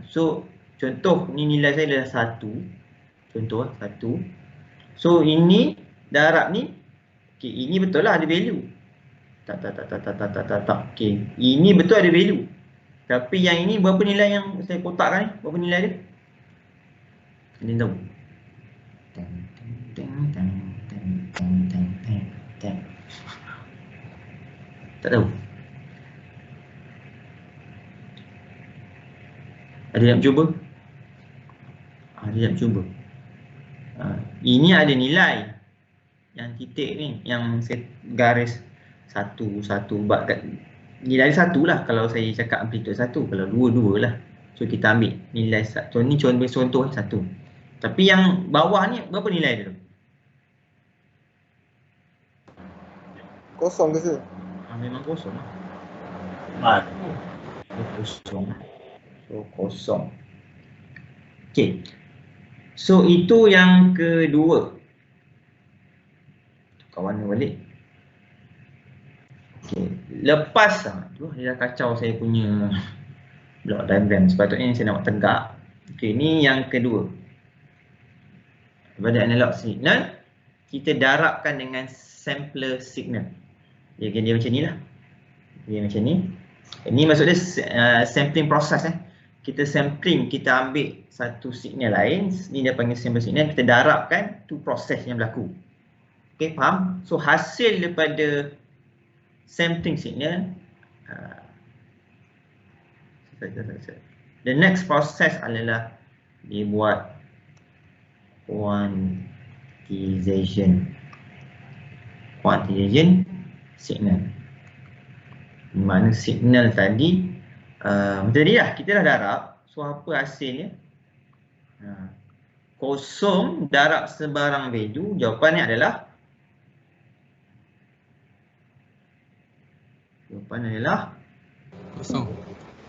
A: So contoh ni nilai saya adalah 1. Contoh 1. So ini darab ni ini betul lah ada value. Tak. Okey, ini betul ada value. Tapi yang ini berapa nilai yang saya kotakkan ni? Berapa nilai dia? Ni tahu. Tak tahu. Ada yang cuba? Ini ada nilai. Yang titik ni, yang saya garis satu. Nilai satu lah kalau saya cakap amplitude satu. Kalau dua lah. So kita ambil nilai satu. Ni contoh satu. Tapi yang bawah ni berapa nilai dia tu?
F: Kosong ke sir?
A: Memang kosong lah. Kosong. Okay. So itu yang kedua. Tukar warna balik. Okay. Lepas dia dah kacau saya punya block diagram. Sepatutnya saya nak buat tegak. Okay, ni yang kedua. Pada analog signal, kita darabkan dengan sampler signal. Dia macam ni lah. Dia macam ni. Ini maksud dia sampling process Kita sampling, kita ambil satu signal lain. Ni dia panggil sampler signal. Kita darabkan tu proses yang berlaku. Okay, faham? So hasil daripada sampling signal the next process adalah dibuat quantization signal. Mana signal tadi macam tadi lah, kita dah darab. So apa hasilnya? Kosong darab sebarang value. Jawapannya adalah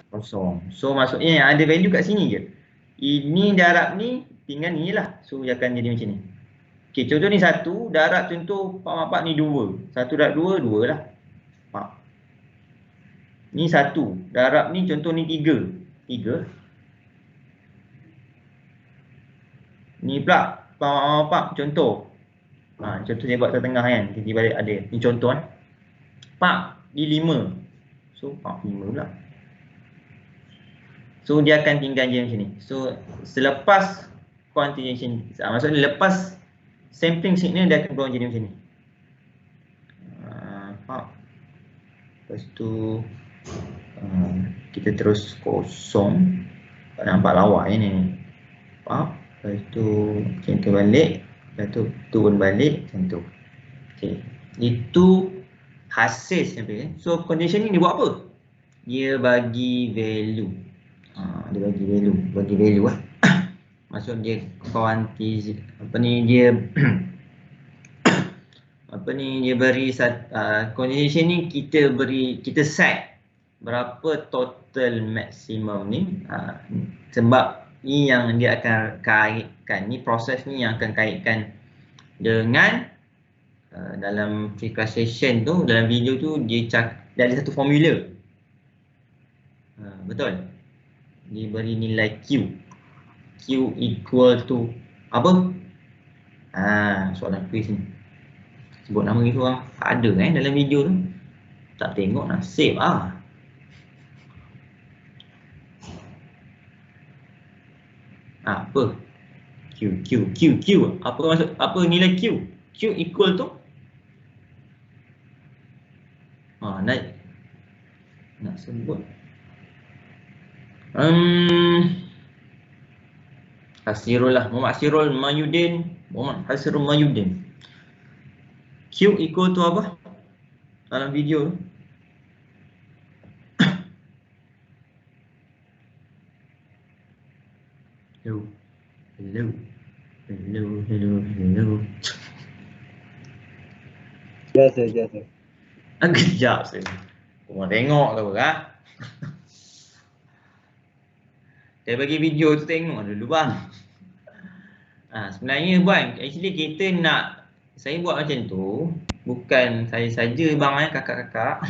A: kosong. So maksudnya yang ada value kat sini je. Ini darab ni tinggal ni lah. So dia akan jadi macam ni. Okey, contoh ni 1, darab contoh Pak ni 2. 1 darab 2, 2 lah. Pak. Ni 1, darab ni contoh ni 3. 3. Ni pula Pak contoh. Contoh saya buat tengah kan. Tiba balik ada. Ni contoh kan. Pak ni 5. So Pak 5 pula. So dia akan tinggal je macam ni. So selepas quantization, maksudnya lepas sampling signal dia akan keluar jadi macam ni. Lepas tu kita terus kosong. Tak nampak lawa ni. Lepas tu macam tu balik. Lepas tu turun balik macam tu. Okay. Itu hasil sampling. So condition ni dia buat apa? Dia bagi value. Dia bagi value lah. Maksud dia dia beri condition ni kita set berapa total maksimum ni, sebab ni yang dia akan kaitkan, ni proses ni yang akan kaitkan dengan dalam preclassification tu, dalam video tu dia ada satu formula. Betul? Dia beri nilai Q equal to apa? Soalan quiz ni. Sebut nama itu orang ada dalam video tu. Tak tengok nasib apa? Q. Apa maksud? Apa nilai Q? Q equal to nak sebut Muhammad Hasirul Mayudin. Q equal to apa dalam video tu? Hello.
G: Jasa.
A: Kejap saya. Korang tengok ke apa? Saya bagi video tu tengok dulu bang. Sebenarnya bang, actually kita nak, saya buat macam tu bukan saya saja bang, kakak-kakak.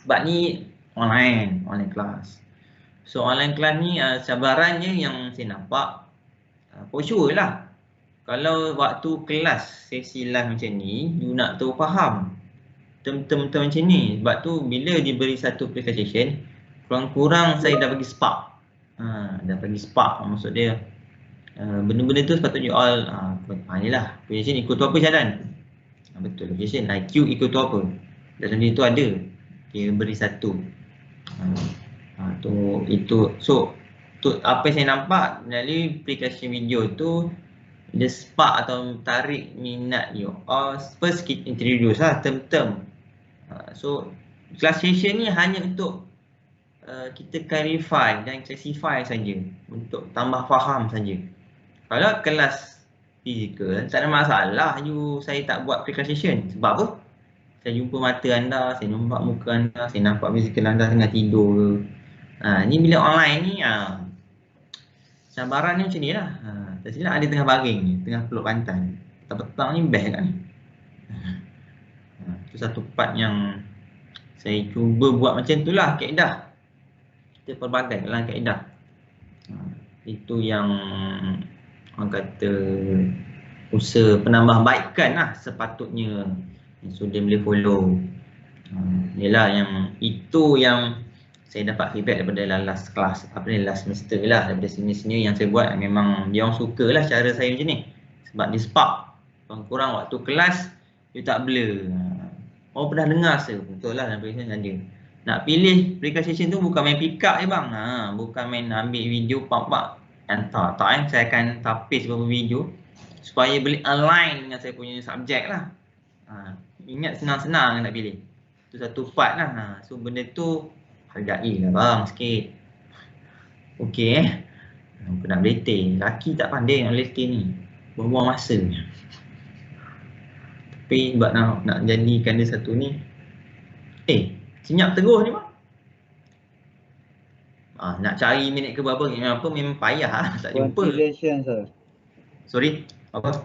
A: Sebab ni online kelas. So online kelas ni cabarannya yang saya nampak, for sure lah, kalau waktu kelas sesi live macam ni, you nak tahu faham term-term macam ni. Sebab tu bila diberi satu presentation, kurang-kurang saya dah bagi spark. Maksud dia benda-benda tu sepatutnya all ni lah, position ikut tu apa jalan. Betul, position IQ ikut tu apa dalam dia tu ada, dia beri satu. Itu so tu apa yang saya nampak melalui aplikasi video tu, dia spark atau tarik minat you. First kita introduce lah term-term. So classification ni hanya untuk kita clarify dan classify saja, untuk tambah faham saja. Kalau kelas fizikal tak ada masalah saya tak buat preclassification. Sebab apa? Saya jumpa mata anda, saya nampak muka anda, saya nampak fizikal anda tengah tidur ke. Ni bila online ni cabaran ni macam ni lah. Tak silap ada tengah baring ni, tengah peluk pantai. Petang ni best kan ni. Itu satu part yang saya cuba buat macam tu lah kaedah. Kita pelbagai dalam kaedah. Itu yang orang kata usaha penambahbaikan lah sepatutnya student boleh follow. Yelah yang itu yang saya dapat feedback daripada last kelas, last semester lah, daripada senior-senior yang saya buat, memang dia orang suka lah cara saya macam ni. Sebab dia spark. Kurang waktu kelas dia tak blur. Orang pernah dengar saya, betul lah dalam present ada. Nak pilih precondition tu bukan main pick up je bang. Bukan main ambil video pump hantar. Tak kan, saya akan tapis beberapa video supaya boleh align dengan saya punya subjek lah. Ingat senang-senang nak pilih. Tu satu part lah. So benda tu hargai lah bang sikit. Okey Aku nak beletih. Laki tak pandai nak beletih ni. Buang-buang masa. Tapi sebab nak jadikan dia satu ni. Senyap teguh ni bang. Nak cari minit ke berapa memang payah lah. Tak jumpa.
G: Quantization, sir.
A: Sorry, apa?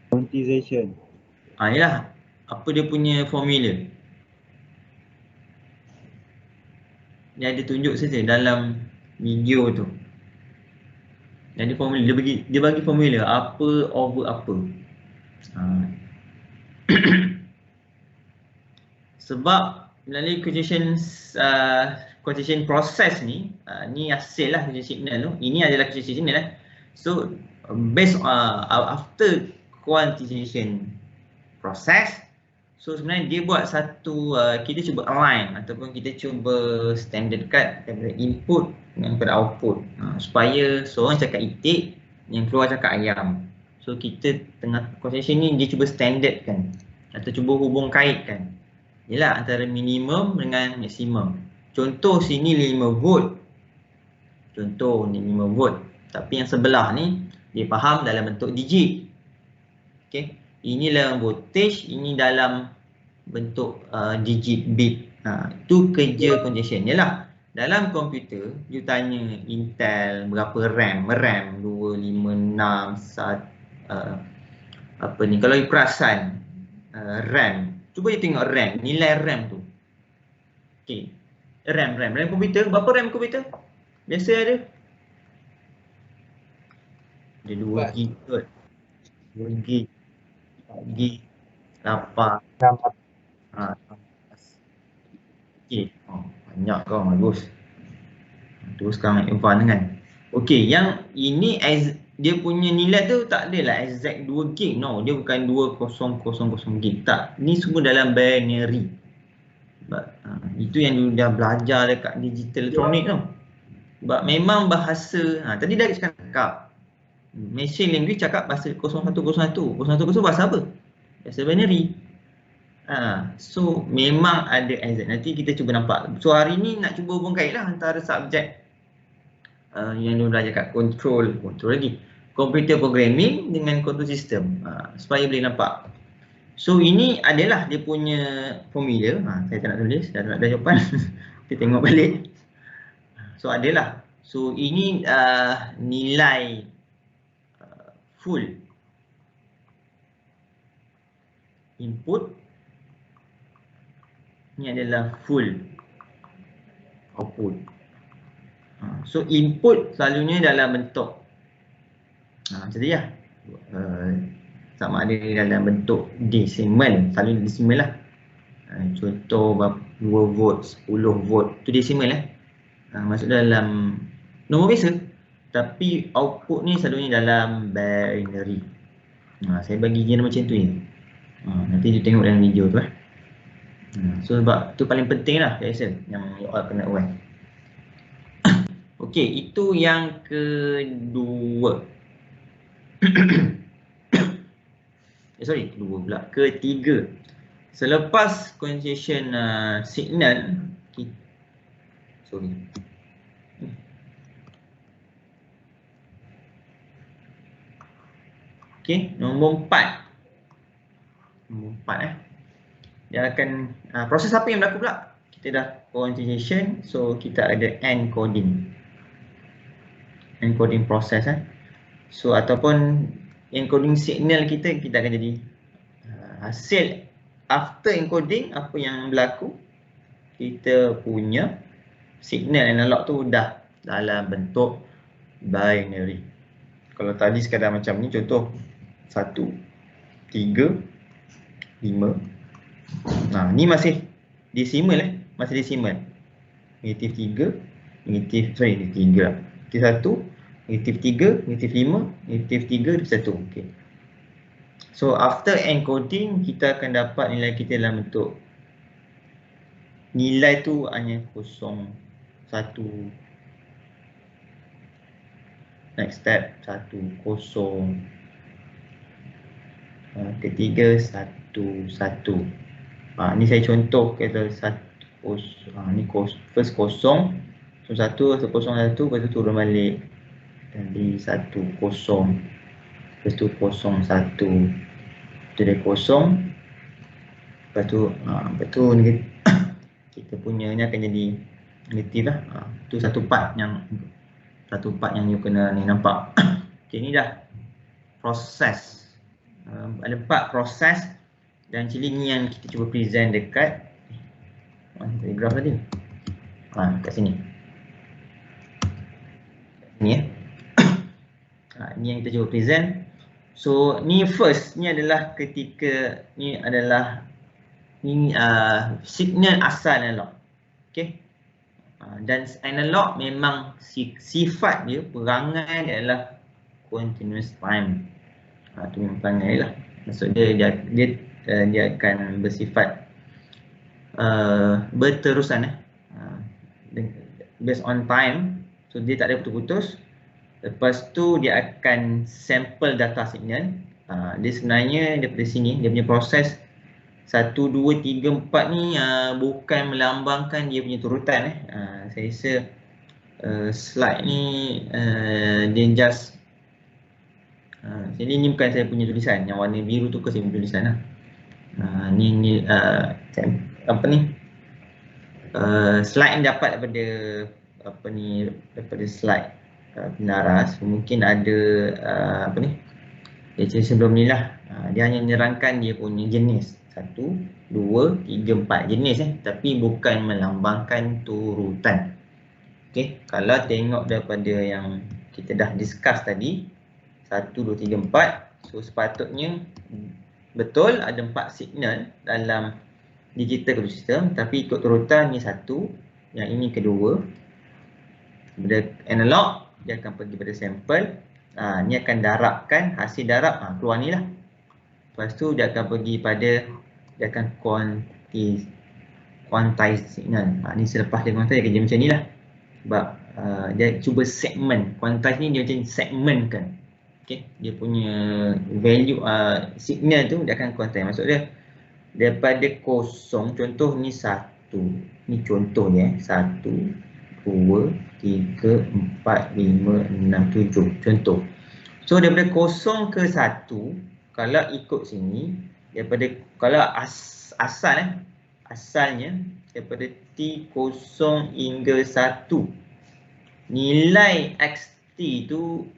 G: Quantization.
A: Yalah. Apa dia punya formula? Dia ada tunjuk saja dalam video tu. Dia ada formula, dia bagi formula apa over apa. Sebab melalui quantization process ni, ni hasil lah quantization signal tu. Ini adalah quantization signal lah. So based after quantization process, so sebenarnya dia buat satu, kita cuba align ataupun kita cuba standardkan daripada input dengan pada output, supaya seorang cakap itik, yang keluar cakap ayam. So kita tengah quantization ni dia cuba standardkan atau cuba hubung kaitkan. Yalah, antara minimum dengan maksimum. Contoh sini 5 volt. Contoh ni 5 volt. Tapi yang sebelah ni dia faham dalam bentuk digit. Okey. Ini dalam voltage, ini dalam bentuk digit bit. Itu kerja quantization. Yalah, dalam komputer you tanya Intel berapa RAM? RAM 256 apa ni? Kalau you perasan RAM, cuba you tengok RAM, nilai RAM tu. Okey. RAM komputer, berapa RAM komputer? Biasa ada 2 GB kot. 2 GB, 4 GB, 8. Okey. Banyak kau, bagus. Terus sekarang advance kan. Okey, yang ini dia punya nilai tu tak adalah exact 2 GB. No, dia bukan 2000 GB. Tak, ni semua dalam binary. Sebab itu yang dia dah belajar dekat digital elektronik tu. Sebab memang bahasa, tadi dah cakap machine language cakap bahasa 0101. 0101 bahasa apa? Bahasa binary. So memang ada exact. Nanti kita cuba nampak. So hari ni nak cuba hubung kaitlah antara subjek yang dia belajar kat control lagi, computer programming dengan control system, supaya boleh nampak. So ini adalah dia punya formula. Saya tak nak tulis, dah nak jawapan. Kita tengok balik. So adalah. So ini nilai full input. Ini adalah full output. So input selalunya dalam bentuk macam tadi lah, sama ada dalam bentuk desimal, selalu desimal lah. Contoh 2 volt, 10 volt, tu desimal lah. Masuk dalam nombor biasa, tapi output ni selalunya dalam binary. Saya bagi dia macam tu ni. Nanti you tengok dalam video tu . So sebab tu paling penting lah saya rasa yang you all kena aware. Okey, itu yang kedua. Kedua pula. Ketiga. Selepas quantization signal, Okey, nombor 4. Nombor 4 Dia akan proses apa yang berlaku pula? Kita dah quantization, so kita ada encoding. Encoding proses So ataupun encoding signal kita akan jadi hasil after encoding. Apa yang berlaku, kita punya signal analog tu dah dalam bentuk binary. Kalau tadi sekadar macam ni, contoh 1, 3, 5. Ni masih desimal masih desimal. Negatif 3, negatif 3 lah. Negatif 1, negatif 3, negatif 5, negatif 3, negatif 1. Okay. So after encoding, kita akan dapat nilai kita dalam bentuk nilai tu hanya 0, 1. Next step 1, 0. Ketiga 1, 1. Ni saya contoh kata 1, ni first 0. So 1, 1, 0, 1, lepas tu turun balik. Jadi 1, 0. Lepas tu 0, 1. Tu dia 0. Lepas tu kita punya ni akan jadi negatif lah. Tu satu part yang you kena ni nampak. Okay, ni dah proses. Ada 4 proses dan actually ni yang kita cuba present dekat graf tadi. Kat sini. Ni ni yang kita cuba present. So ni first, ni adalah ketika ni adalah signal asal analog. Okay. Dan analog memang sifat dia, perangai dia adalah continuous time. Tu memang perangai lah. Maksud dia akan bersifat berterusan based on time. So dia tak ada putus-putus. Lepas tu dia akan sample data signal. Dia sebenarnya daripada sini dia punya proses 1, 2, 3, 4 ni bukan melambangkan dia punya turutan. Saya rasa slide ni dia just jadi ni bukan saya punya tulisan. Yang warna biru tu ke saya punya tulisan lah. Ni apa ni? Slide yang dapat daripada daripada slide penaras. Mungkin ada apa ni? Lecture sebelum ni lah. Dia hanya menerangkan dia punya jenis. 1, 2, 3, 4 jenis tapi bukan melambangkan turutan. Okey, kalau tengok daripada yang kita dah discuss tadi 1, 2, 3, 4, so sepatutnya betul ada 4 signal dalam digital computer system tapi ikut turutan ni 1, yang ini kedua. Pada analog dia akan pergi pada sampel. Ni akan darabkan, hasil darab keluar ni lah. Lepas tu dia akan pergi pada, dia akan quantize signal. Ni selepas dia quantize dia kerja macam ni lah. Sebab dia cuba segment. Quantize ni dia macam segmentkan. Okay, dia punya value signal tu dia akan quantize. Maksud dia daripada 0, contoh ni 1. Ni contoh dia 1, 2, 3, 4, 5, 6, 7. Contoh. So daripada 0 ke 1, kalau ikut sini, daripada kalau asalnya daripada T0 hingga 1, nilai XT tu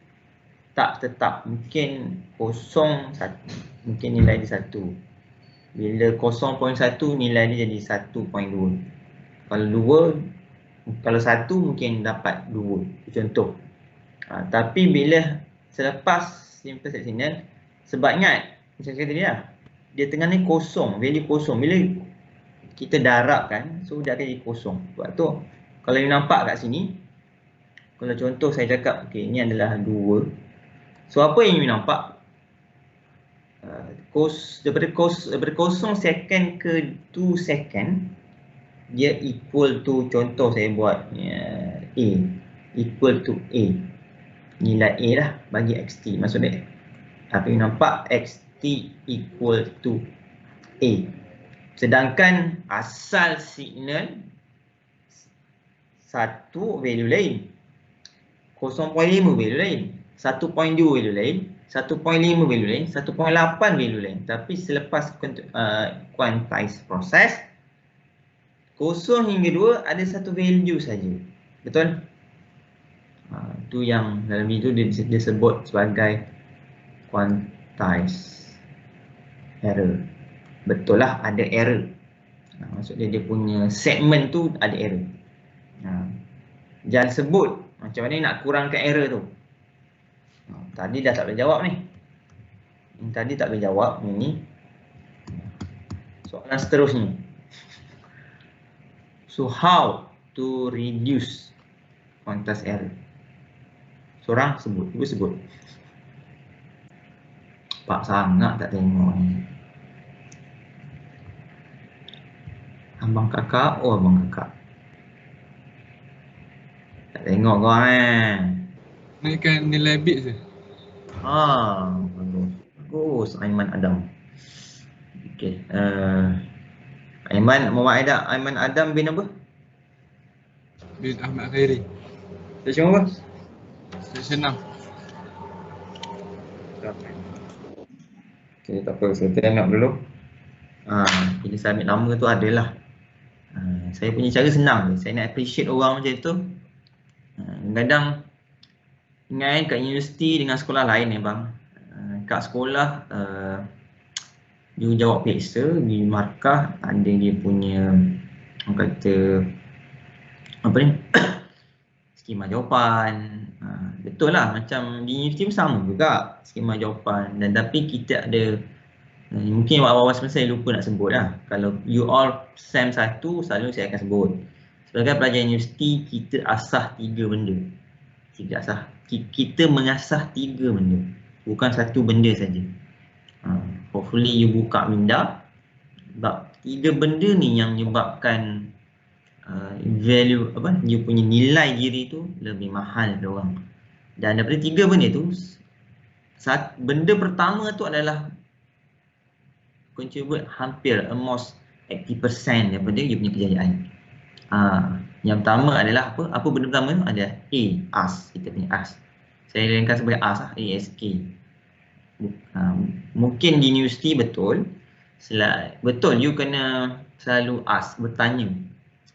A: tak tetap. Mungkin 0, 1. Mungkin nilai dia 1. Bila 0.1 nilai dia jadi 1.2. Kalau 1 mungkin dapat 2. Contoh. Tapi bila selepas simple set signal, sebab ingat macam saya kata dia, dia tengah ni kosong, value kosong. Bila kita darabkan, so dia akan jadi kosong. Sebab tu kalau you nampak kat sini, kalau contoh saya cakap okey, ni adalah 2. So apa yang you nampak? Daripada 0 second ke 2 second, dia equal to, contoh saya buat A, equal to A. Nilai A lah bagi XT. Maksudnya apa yang nampak, XT equal to A. Sedangkan asal signal 1 value lain, 0.5 value lain, 1.2 value lain, 1.5 value lain, 1.8 value lain. Tapi selepas quantize proses, 0 hingga 2 ada satu value saja. Betul? Tu yang dalam itu dia sebut sebagai quantize error. Betul lah ada error. Maksudnya dia punya segment tu ada error. Jangan sebut macam mana nak kurangkan error tu. Tadi dah tak boleh jawab ni. Tadi tak boleh jawab. Ini soalan seterusnya. So how to reduce quantize error? Seorang sebut, ibu sebut. Pak sangat tak tengok ni. Abang kakak, oh abang kakak. Tak tengok kau
D: Naikkan nilai bit je.
A: Bagus. Bagus, Aiman Adam. Okey. Aiman Adam bin apa?
D: Bin Ahmad Khairi.
A: Section apa?
D: Section 6.
A: Okay, tak apa. Saya tengok dulu. Bila submit nama tu adalah. Saya punya cara senang. Saya nak appreciate orang macam tu. Kadang ingat kat universiti dengan sekolah lain bang. Kat sekolah you jawab biasa di markah ada dia punya orang kata apa ni skema jawapan. Betul lah macam di universiti pun sama juga skema jawapan, dan tapi kita ada mungkin awal-awal semester saya lupa nak sebut lah. Kalau you all SEM 1 selalu saya akan sebut sebagai pelajar universiti kita asah 3 benda. Kita mengasah 3 benda, bukan satu benda saja. Hopefully you buka minda sebab 3 benda ni yang menyebabkan value apa you punya nilai diri tu lebih mahal dia orang. Dan daripada 3 benda tu, benda pertama tu adalah contribute hampir almost 80% daripada you punya kejayaan. Yang pertama adalah apa? Apa benda pertama tu? Ada AS, kita punya AS. Saya ringkas sebagai AS lah, ASK. Mungkin di universiti betul. Betul you kena selalu ask, bertanya.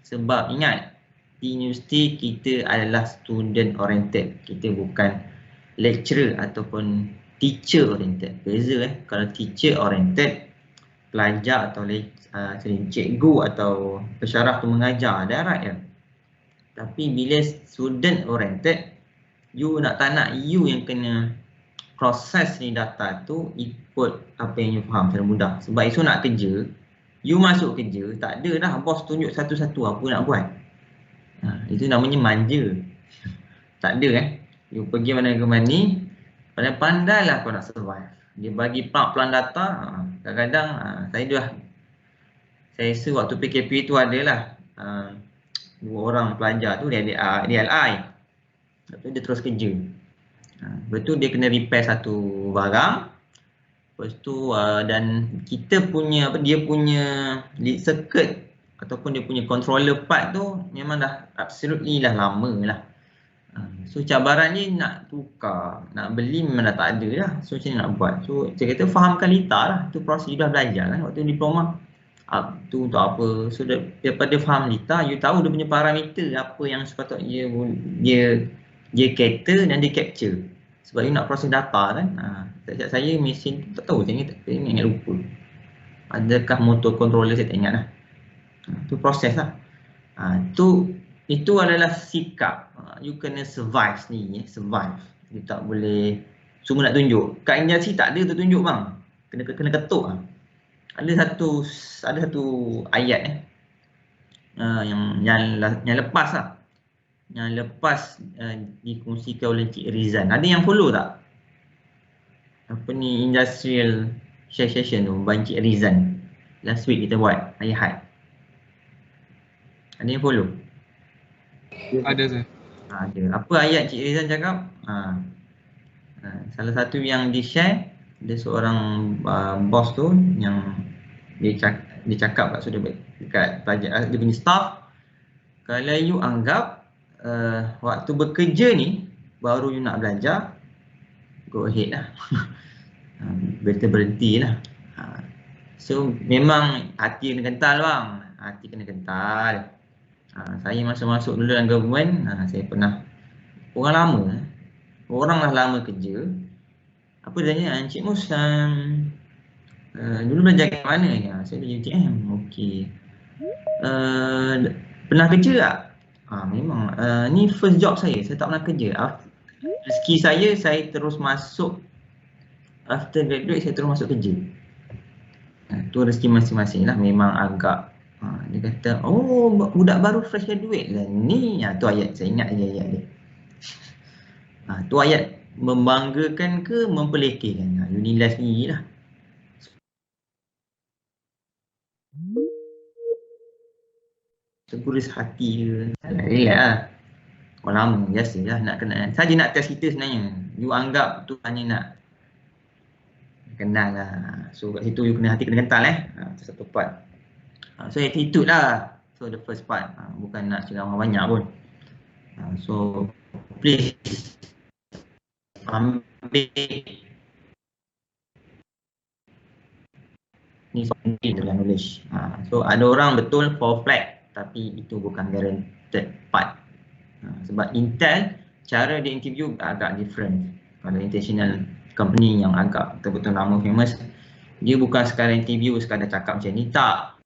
A: Sebab ingat di universiti kita adalah student oriented. Kita bukan lecturer ataupun teacher oriented. Beza kalau teacher oriented, pelajar atau cikgu atau pensyarah tu mengajar darat je. Tapi bila student oriented, you nak tak nak you yang kena proses ni data tu ikut apa yang you faham secara mudah. Sebab esok nak kerja, you masuk kerja, tak ada dah bos tunjuk satu-satu apa nak buat. Itu namanya manja. Tak ada you pergi mana ke mana, pandai-pandai lah kau nak survive. Dia bagi plan data, kadang-kadang saya rasa waktu PKP tu adalah 2 orang pelajar tu dia DLI. Lepas tu dia terus kerja. Lepas tu dia kena repair satu barang. Lepas tu dan kita punya dia punya lead circuit ataupun dia punya controller part tu memang dah absolutely dah lama lah. So cabarannya nak tukar, nak beli memang dah tak ada lah. So macam mana nak buat? So saya kata fahamkan litar lah. Itu proses you dah belajar kan waktu diploma. Tu untuk apa? So daripada faham litar, you tahu dia punya parameter apa yang sepatutnya dia cater dan dia capture. Sebab you nak proses data kan. Saya mesin tu tak tahu, saya ingat lupa. Adakah motor controller, saya tak ingat lah. Tu proses lah. Itu adalah sikap. You kena survive sendiri, survive. You tak boleh semua nak tunjuk. Kat industri tak ada tu tunjuk bang. Kena ketuk lah. Ada satu ayat yang lepas lah. Yang lepas dikongsikan oleh Cik Rizan. Ada yang follow tak? Apa ni industrial session tu, Ban Cik Rizan. Last week kita buat ayat. Ada yang follow?
D: Ada saya.
A: Ada. Apa ayat Cik Rizan cakap? Salah satu yang di-share, ada seorang bos tu yang dia cakap kat sudah dekat pelajar, dia punya staff, kalau you anggap waktu bekerja ni baru you nak belajar, go ahead lah. Berhenti lah. So memang hati kena kental bang. Hati kena kental. Saya masuk dulu dalam government, saya pernah orang lama. Orang lah lama kerja. Apa dia tanya, Encik Mus dulu belajar kat mana? Saya belajar UTM. Okey. Pernah kerja tak? Memang. Ni first job saya tak pernah kerja. Rezeki saya terus masuk. After graduate saya terus masuk kerja. Tu rezeki masing-masing lah. Memang agak dia kata, oh budak baru fresh graduate lah ni. Tu ayat, saya ingat ayat dia. Tu ayat membanggakan ke mempelekehkan? You nilai sendiri lah. Seguris hati ke. Relax lah. Orang lama biasa lah nak kenal. Saja nak test kita sebenarnya. You anggap tu hanya nak kenal lah. So kat situ you kena hati kena kental itu satu part. So attitude lah. So the first part. Bukan nak cakap orang banyak pun. So please ambil ni penting dalam knowledge. So ada orang betul for flag tapi itu bukan guaranteed part. Sebab Intel cara dia interview agak different. Kalau intentional company yang agak betul-betul nama famous, dia bukan sekadar interview sekadar cakap macam ni, tak.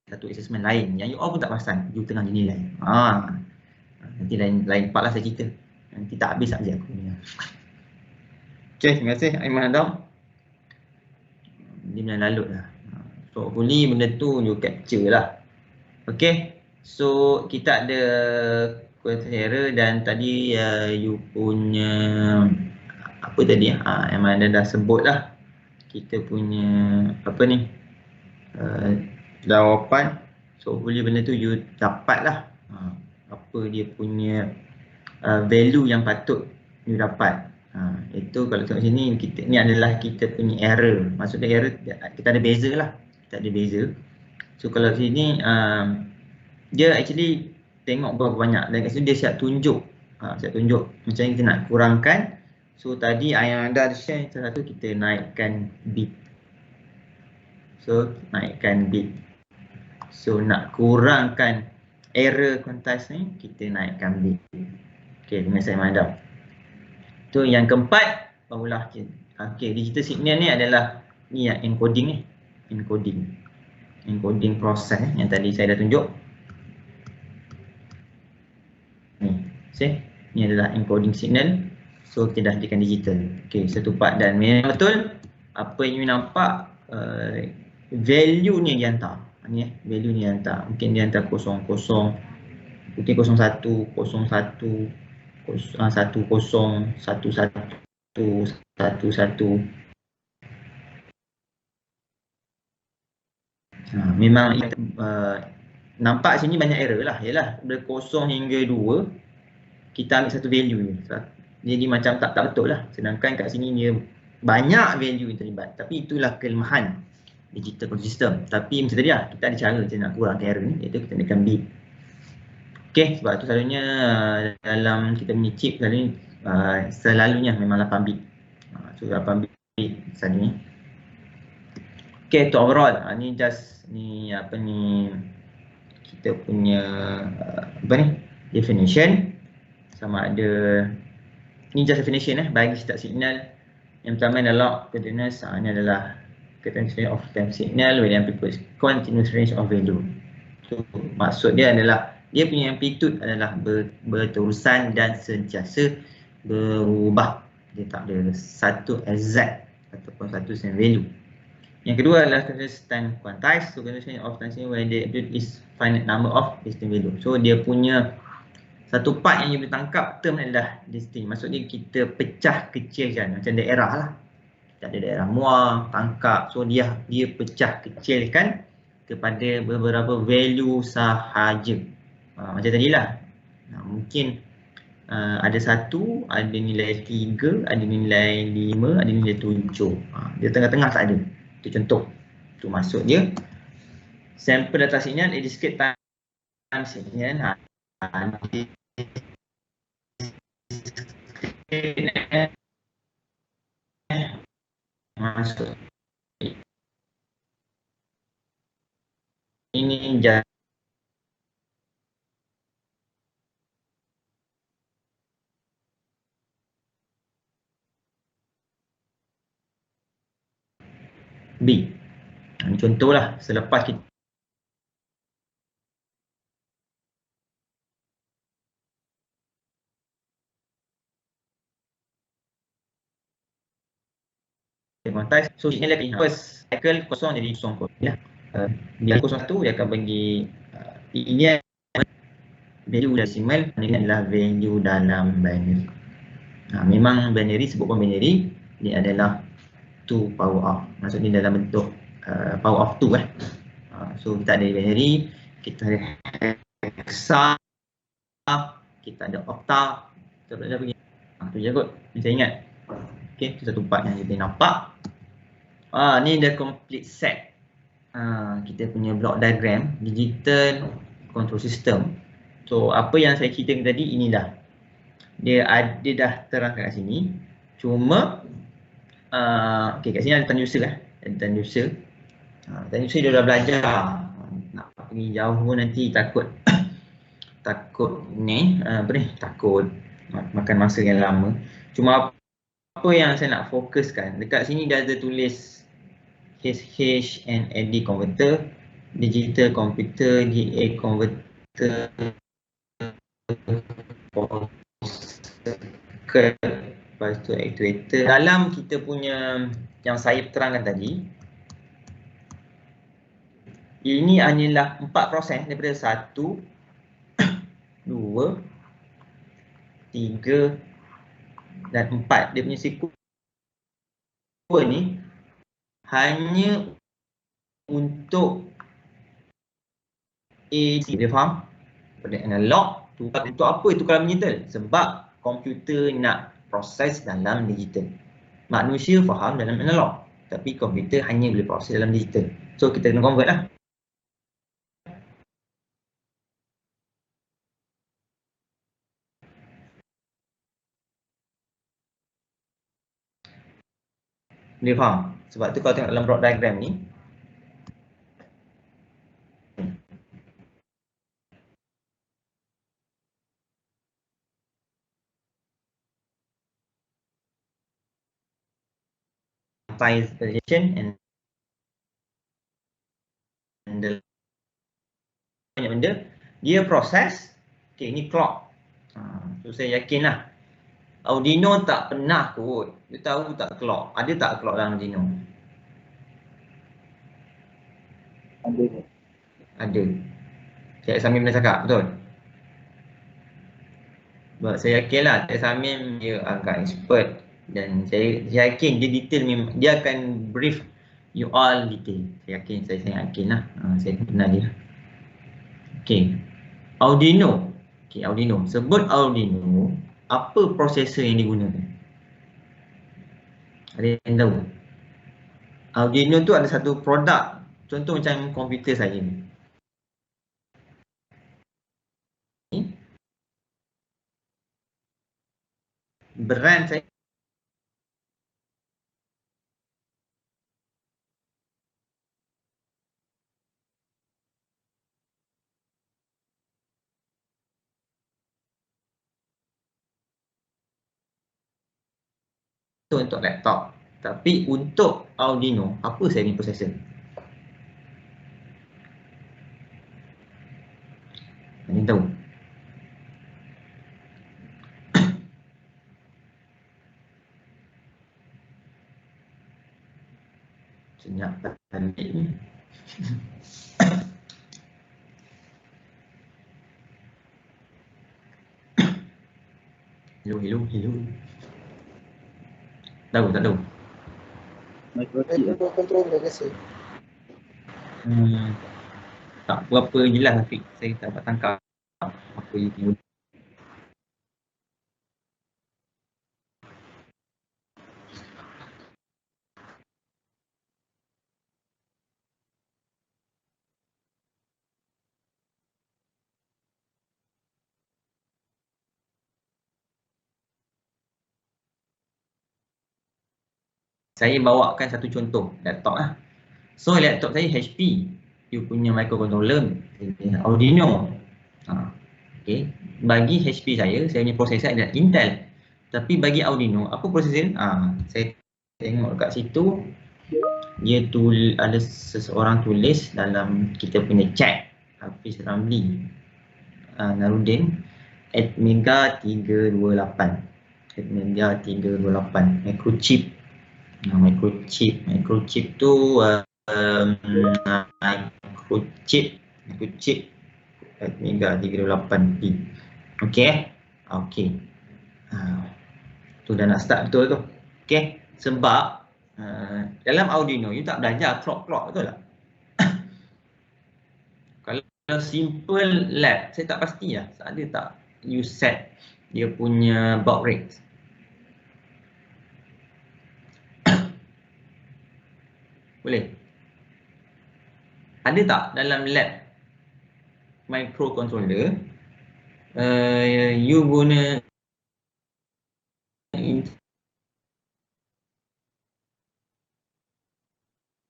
A: Satu assessment lain yang you all pun tak perasan, you tengah dinilai. Nanti lain part lah saya cerita. Nanti tak habis saja aku ni. Okay, terima kasih Aiman Adam. Dia bulan lalu lah. So hopefully benda tu you capture lah. Okay, so kita ada question error dan tadi you punya apa tadi Aiman dah sebut lah. Kita punya apa ni jawapan. So hopefully benda tu you dapat lah. Apa dia punya value yang patut you dapat. Itu kalau tengok sini kita ni adalah kita punya error. Maksudnya error kita ada beza lah. Kita ada beza. So kalau sini dia actually tengok berapa banyak dan kat sini dia siap tunjuk. Siap tunjuk macam ni kita nak kurangkan. So tadi yang anda share salah satu kita naikkan bit. So naikkan bit. So nak kurangkan error quantize ni kita naikkan bit. Okey, dengan saya mandap. Tu yang keempat barulah okey, digital signal ni adalah ni yang encoding ni. Encoding proses yang tadi saya dah tunjuk. Ni, see? Ni adalah encoding signal. So kita dah jadikan digital. Okey, satu part dan memang betul apa yang you nampak value ni dia hantar. Ni value ni hantar. Mungkin dia hantar 00, mungkin 01, 01, 10, 11, 11. Memang nampak sini banyak error lah. Yalah dari 0 hingga 2 kita ambil satu value je. Jadi macam tak betul lah. Sedangkan kat sini dia banyak value yang terlibat. Tapi itulah kelemahan digital system. Tapi macam tadi lah, kita ada cara macam nak kurangkan error ni, iaitu kita naikkan bit. Okay, sebab tu selalunya dalam kita punya chip selalunya memang 8 bit. So 8 bit selalunya. Okay, to overall ni just ni apa ni kita punya apa ni definition. Sama ada ni just definition bagi setiap signal. Yang pertama adalah continuous, ni adalah continuous range of time signal where the amplitude is continuous range of value. So maksud dia adalah dia punya amplitude adalah berterusan dan sentiasa berubah. Dia tak ada satu exact ataupun satu same value. Yang kedua adalah continuous time quantized. So continuous range of time signal where the amplitude is finite number of distinct value. So dia punya satu part yang you boleh tangkap term adalah distinct. Maksudnya kita pecah kecilkan macam daerah lah. Kita ada daerah muar, tangkap. So dia pecah kecilkan kepada beberapa value sahaja. Macam tadilah. Mungkin ada 1, ada nilai 3, ada nilai 5, ada nilai 7. Dia tengah-tengah tak ada. Itu contoh. Itu maksud dia. Sampel data signal, discrete time signal. Masuk ini jadi B. Ini contohlah selepas kita quantize. So signal lagi first cycle kosong jadi kosong ya. Bila 01 dia akan bagi ini value decimal, ini adalah value dalam binary. Memang binary sebut pun binary dia adalah 2 power of. Maksudnya dalam bentuk power of 2 So kita ada binary, kita ada hexa, kita ada okta, terus ada begini. Tu je kot, saya ingat. Okey, itu satu part yang kita nampak. Ni the complete set. Kita punya block diagram digital control system. So apa yang saya ceritakan tadi inilah. Dia dah terangkan kat sini. Cuma okey, kat sini ada tuan user lah. Ada tuan user. Tuan user dia dah belajar. Nak pergi jauh pun nanti takut takut makan masa yang lama. Cuma apa yang saya nak fokuskan, dekat sini dah ada tulis HH and AD converter, digital computer, DA converter, lepas tu actuator. Dalam kita punya yang saya terangkan tadi, ini hanyalah 4% daripada 1, 2, 3 dan 4. Dia punya sequence ni hanya untuk AC. Dia faham? Pada analog tu untuk apa itu kalau digital? Sebab komputer nak proses dalam digital. Manusia faham dalam analog, tapi komputer hanya boleh proses dalam digital. So kita kena convert lah. Dia faham? Sebab tu kalau tengok dalam block diagram ni, and banyak benda dia proses. Okay, ni clock. So saya yakin lah Arduino tak pernah kot dia tahu tak clock. Ada tak clock dalam Arduino? Ada. Cik Samim dah cakap, betul? Sebab saya yakin lah Cik Samim dia agak expert. Dan saya yakin dia detail memang. Dia akan brief you all detail. Saya yakin lah. Saya kenal dia. Okay. Arduino. Okay, Arduino. Sebut Arduino, apa prosesor yang digunakan? Ada yang tahu? Arduino tu ada satu produk. Contoh macam komputer saya ni. Brand saya untuk laptop. Tapi untuk Arduino, apa saya ni processor? Ada tahu? Senyap balik ni. Hello. Tahu, tak tahu?
F: Microcontroller biasa.
A: Tak berapa jelas Afiq. Saya tak dapat tangkap apa yang dia. Saya bawakan satu contoh laptop lah. So laptop saya HP. Dia punya microcontroller Arduino. Okay. Bagi HP saya punya prosesor adalah Intel. Tapi bagi Arduino, apa prosesor? Saya tengok kat situ. Dia ada seseorang tulis dalam kita punya chat. Hafiz Ramli Narudin Atmega 328. Atmega 328 microchip. Microchip tu microchip Atmega 328P. Okey. Tu dah nak start betul tu. Okey, sebab dalam Arduino you tak belajar clock betul tak? Kalau simple lab, saya tak pasti lah. Ada tak you set dia punya baud rate? Boleh? Ada tak dalam lab microcontroller you guna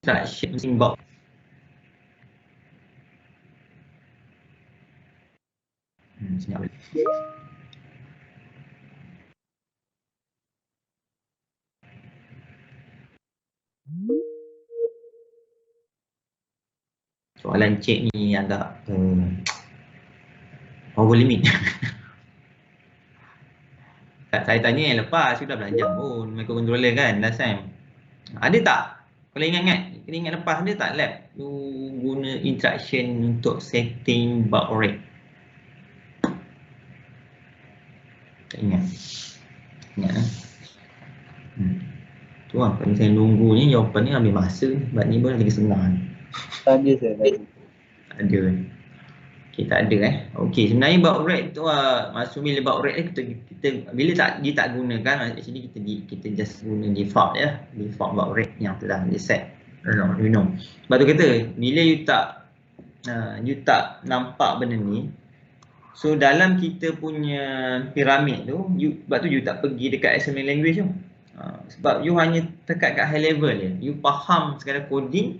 A: instruction baud? Senyap balik. Soalan cik ni agak over limit. Saya tanya yang lepas, sudah belajar pun microcontroller kan last time. Ada tak? Kalau ingat-ingat, kena ingat lepas, ada tak lab you guna instruction untuk setting baud rate? Tak ingat? Ingat lah. Tu lah, kalau saya nunggu ni, jawapan ni ambil masa ni. Sebab ni pun lagi senang.
G: Ada saya tadi.
A: Ada. Okay, tak ada Okay, sebenarnya baud rate tu maksud bila baud rate kita bila dia tak gunakan, actually kita just guna default ya. Default baud rate yang telah di set. You know. Sebab tu kata, bila you tak nampak benda ni, so dalam kita punya piramid tu, sebab tu you tak pergi dekat assembly language tu. Sebab you hanya tekat kat high level je. You faham sekadar coding,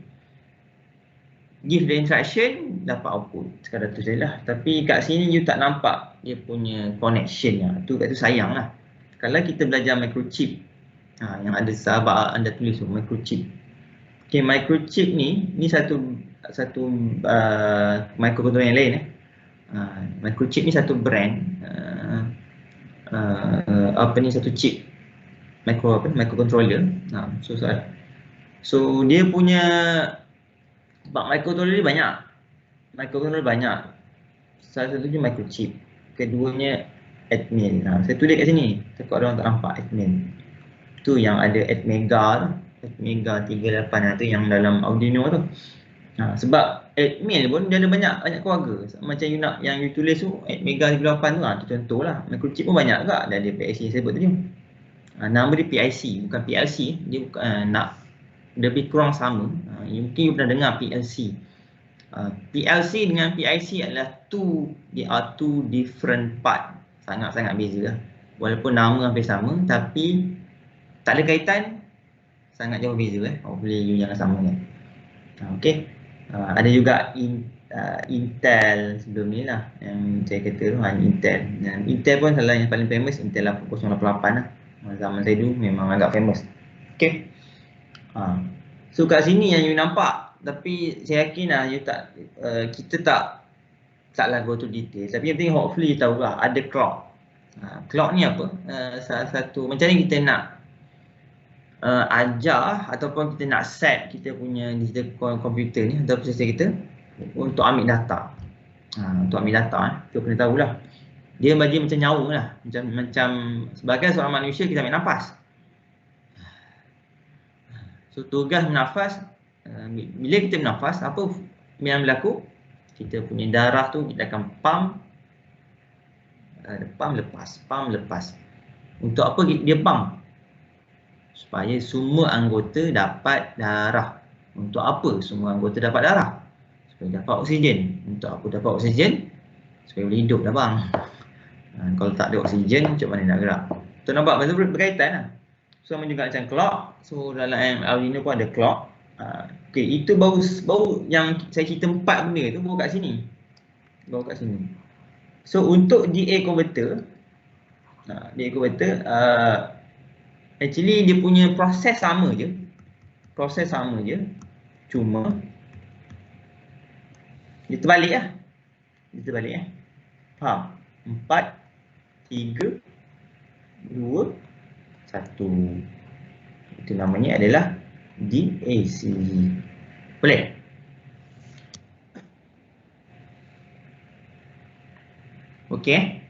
A: give the instruction, dapat output. Sekadar tu je lah. Tapi kat sini you tak nampak dia punya connection nya. Kat tu sayang lah. Kalau kita belajar microchip, yang ada sahabat anda tulis tu, microchip. Okay, microchip ni satu microcontroller yang lain microchip ni satu brand, satu chip microcontroller. So dia punya microcontroller banyak. Salah satunya microchip. Keduanya Atmel. Saya tulis kat sini. Takut orang tak nampak Atmel. Tu yang ada Atmega 38 tu yang dalam Arduino tu. Sebab Atmel pun dia ada banyak keluarga. Macam you nak yang you tulis tu Atmega 38 tu tu contohlah. Microchip pun banyak juga. Ada PIC saya sebut tadi. Nama dia PIC, bukan PLC. Dia bukan dia lebih kurang sama. Mungkin you pernah dengar PLC. PLC dengan PIC adalah two different part. Sangat-sangat beza lah. Walaupun nama hampir sama, tapi tak ada kaitan, sangat jauh beza Hopefully you jangan sama kan. Okay. Ada juga Intel sebelum ni lah yang saya kata tu, Intel. Dan Intel pun salah yang paling famous, Intel 8088 lah. Zaman saya dulu memang agak famous. Okay. So kat sini yang you nampak, tapi saya yakin lah kita taklah go to detail. Tapi yang penting hopefully you tahu lah ada clock. Clock ni apa? Salah satu macam ni kita nak ajar ataupun kita nak set kita punya digital komputer ni atau prosesor kita untuk ambil data. Untuk ambil data kita kena tahulah. Dia bagi macam nyawa lah. Macam sebagai seorang manusia kita ambil nafas. So tugas bernafas, bila kita bernafas, apa yang berlaku? Kita punya darah tu kita akan pump, pump lepas. Untuk apa dia pump? Supaya semua anggota dapat darah. Untuk apa semua anggota dapat darah? Supaya dapat oksigen. Untuk apa dapat oksigen? Supaya boleh hidup dah bang. Kalau tak ada oksigen, macam mana nak gerak? Tu nampak betul berkaitan lah. So sama juga macam clock. So dalam Arduino pun ada clock. Okay, itu baru yang saya cerita 4 benda tu baru kat sini. So untuk DA converter, actually dia punya proses sama je. Cuma dia terbalik lah. Faham? 4, 3, 2, 1. Itu namanya adalah DAC. Boleh? Okey.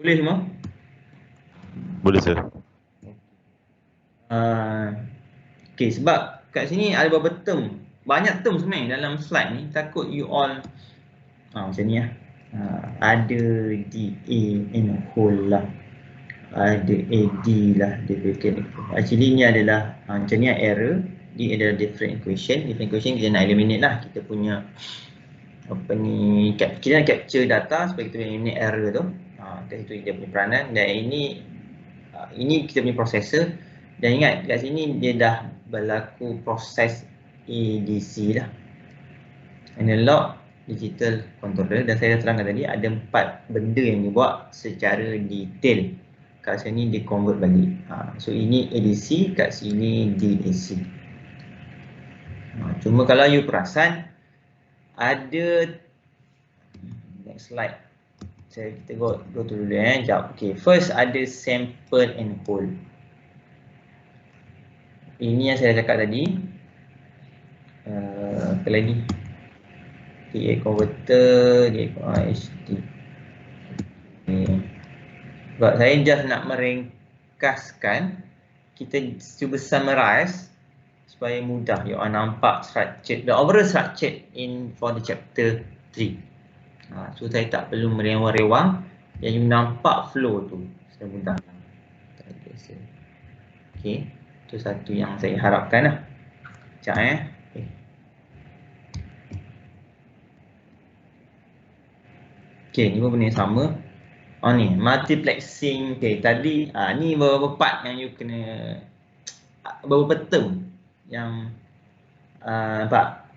A: Boleh semua?
B: Boleh sir.
A: Okey, sebab kat sini ada beberapa term. Banyak term sebenarnya dalam slide ni. Takut you all macam ni lah. Ada DA and whole lah. Ada AD lah. Actually ni adalah macam ni lah error. Dia adalah different equation. Different equation kita nak eliminate lah. Kita punya apa ni, kita nak capture data supaya kita eliminate error tu. Itu dia punya peranan. Dan ini kita punya processor. Dan ingat kat sini dia dah berlaku proses ADC lah, analog digital controller. Dan saya dah terangkan tadi ada 4 benda yang dibuat secara detail. Kat sini dia convert balik. So ini ADC, kat sini DAC. Cuma kalau you perasan ada, next slide, kita go to dulu jap. Okay, first ada sample and hold. Ini yang saya cakap tadi. Apa lagi? DA converter, DA HD. Sebab saya just nak meringkaskan, kita cuba summarize supaya mudah you all nampak structure, the overall structure for the chapter 3. So saya tak perlu merewang-rewang, yang you nampak flow tu sudah mudah. Okay, itu satu yang saya harapkan lah. Sekejap Okay, ni pun benda yang sama. Ni multiplexing. Okay, tadi ni beberapa part yang you kena, beberapa term yang nampak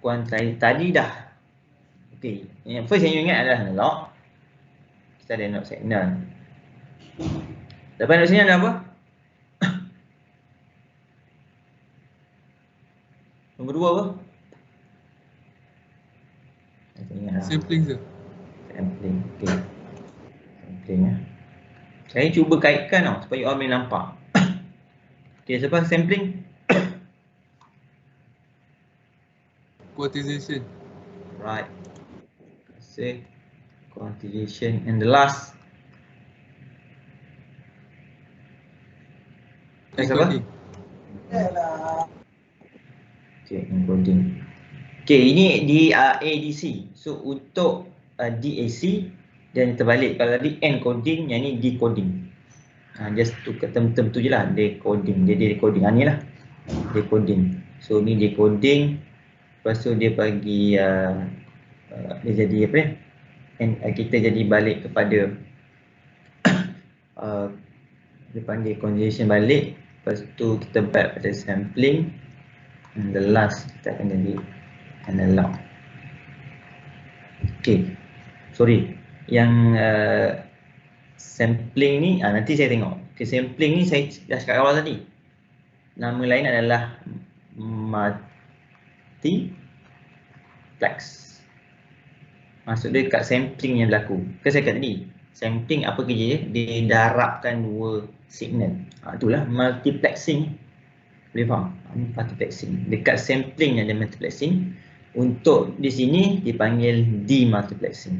A: tadi dah. Okay, yang first yang you ingat adalah analog. Kita ada analog signal. Lepas analog signal ada apa? Nombor 2 apa?
D: Sampling je.
A: Sampling, okay. Sampling ya. Saya cuba kaitkan supaya you all boleh nampak. Okay, selepas sampling,
D: Quantization.
A: right. Say quantization, and the last apa? Okay, encoding. Okay, ini di ADC. So untuk DAC dan terbalik. Kalau tadi encoding, yang ni decoding. Just tukar term-term tu je lah. Decoding. Dia decoding. Ni lah. Decoding. So ni decoding. Lepas tu dia bagi dia jadi apa ni? Kita jadi balik kepada dia panggil conjugation balik. Lepas tu kita back pada sampling. And the last kita akan jadi analog. Okay, sorry. Yang sampling ni nanti saya tengok. Okay, sampling ni saya dah cakap awal tadi. Nama lain adalah multiplex. Maksud dia kat sampling yang berlaku. Kan saya kata tadi, sampling apa kerja dia? Dia darabkan 2 signal. Itulah multiplexing. Boleh faham? Multiplexing. Dekat sampling ada multiplexing. Untuk di sini dipanggil demultiplexing.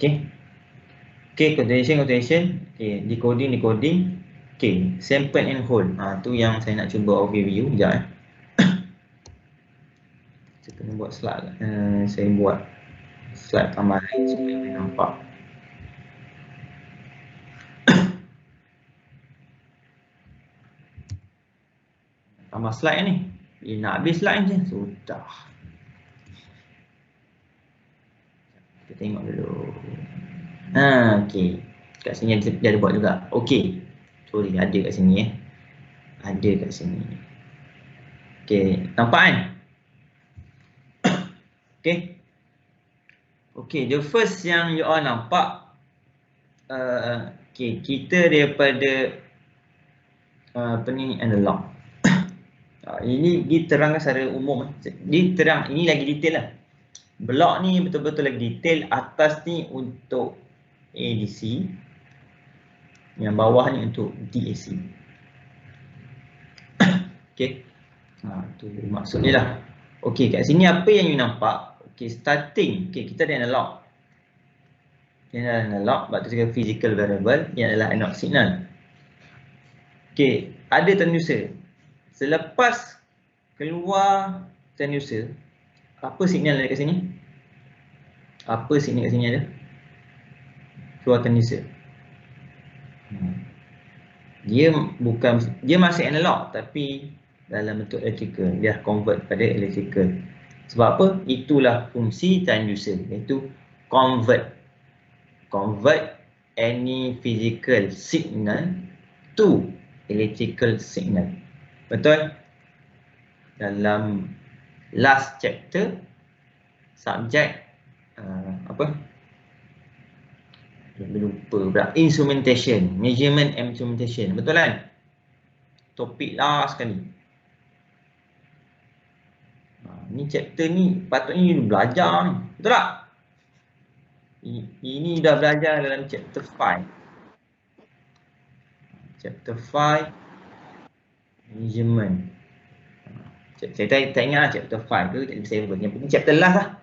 A: Okay. Okay, quantization. Okay, decoding. Okay, sample and hold. Tu yang saya nak cuba overview. Sekejap saya kena buat slide. Saya buat slide tambahan supaya boleh nampak. Tambah slide ni. Nak habis slide je. Sudah. Kita tengok dulu. Okay. Kat sini dia ada buat juga. Okay. Sorry, ada kat sini Ada kat sini. Okay. Nampak kan? Okay. Okay. The first yang you all nampak. Okay. Kita daripada apa ni, analog. Ini diterangkan secara umum. Diterang, ini lagi detail lah. Blok ni betul-betul lagi detail. Atas ni untuk ADC. Yang bawah ni untuk DAC. Okay. Tu maksud dia lah. Okay, kat sini apa yang you nampak? Okay, starting. Okay, kita ada analog. Ini adalah analog, sebab tu sebagai physical variable. Ini adalah analog signal. Okey, ada transducer. Selepas keluar transducer, apa signal ada kat sini? Apa signal kat sini ada? Keluar transducer. Dia masih analog tapi dalam bentuk electrical. Dia convert pada electrical. Sebab apa? Itulah fungsi transducer, iaitu convert any physical signal to electrical signal. Betul? Dalam last chapter subjek lupa pula, instrumentation, measurement and instrumentation. Betul kan? Topik last sekali. Ni chapter ni patutnya you belajar ni. Betul tak? Ini dah belajar dalam chapter 5. Chapter 5 measurement. Saya tak ingat lah chapter 5 ke chapter 7. Yang penting chapter last lah.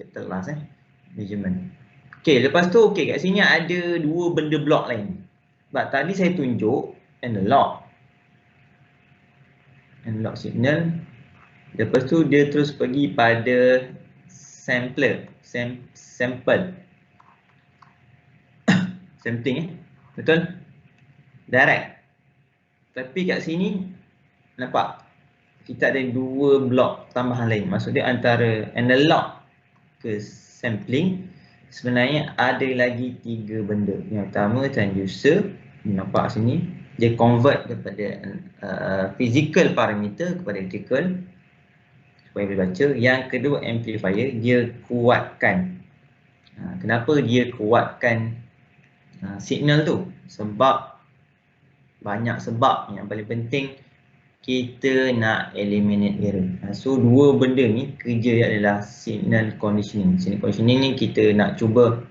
A: Chapter last measurement. Okey, lepas tu kat sini ada dua benda blok lain. Sebab tadi saya tunjuk analog signal. Lepas tu dia terus pergi pada sample. Sampling betul? Direct. Tapi kat sini nampak kita ada dua blok tambahan lain. Maksudnya antara analog ke sampling sebenarnya ada lagi tiga benda. Yang pertama transducer, nampak sini dia convert daripada physical parameter kepada electrical supaya boleh baca. Yang kedua amplifier, dia kuatkan. Kenapa dia kuatkan signal tu? Sebab banyak sebab. Yang paling penting kita nak eliminate error. So dua benda ni kerja dia adalah signal conditioning. Signal conditioning ni kita nak cuba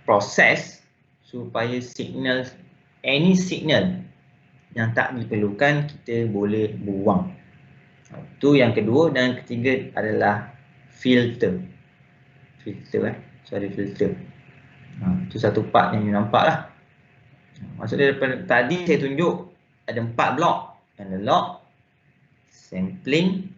A: proses supaya signal, any signal yang tak diperlukan kita boleh buang. Itu yang kedua. Dan ketiga adalah filter. So ada filter. Itu satu part yang you nampak lah. Maksudnya tadi saya tunjuk ada 4 blok. Analog, sampling,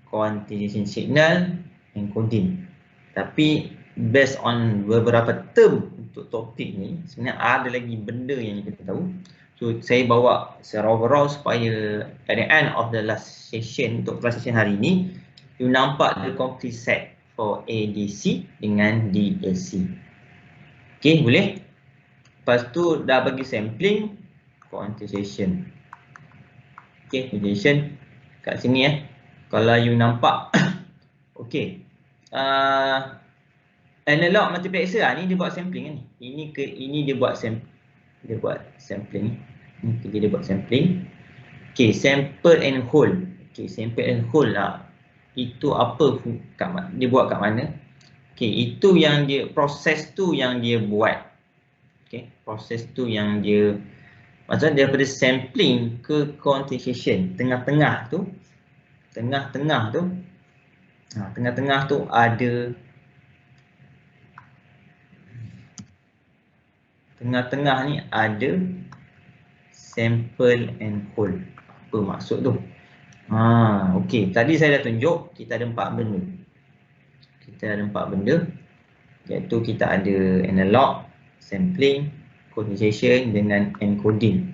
A: quantization signal, encoding. Tapi based on beberapa term untuk topik ni, sebenarnya ada lagi benda yang kita tahu. So saya bawa secara overall supaya at the end of the last session, untuk last session hari ni, you nampak the complete set for ADC dengan DAC. Okay, boleh? Lepas tu dah bagi sampling, quantization. Okay, quantization kat sini kalau you nampak. Okay, analog multiplexer ni dia buat sampling kan. Ini dia buat sampling. Ni dia buat sampling. Okay, sample and hold. Okay, sample and hold lah. Itu apa dia buat kat mana? Okay, itu yang dia, proses tu yang dia buat. Okay, proses tu yang dia, maksudnya daripada sampling ke quantization, tengah-tengah tu ada ni ada sample and hold. Apa maksud tu? Okey, tadi saya dah tunjuk kita ada 4 benda. Iaitu kita ada analog, sampling, quantization dengan encoding.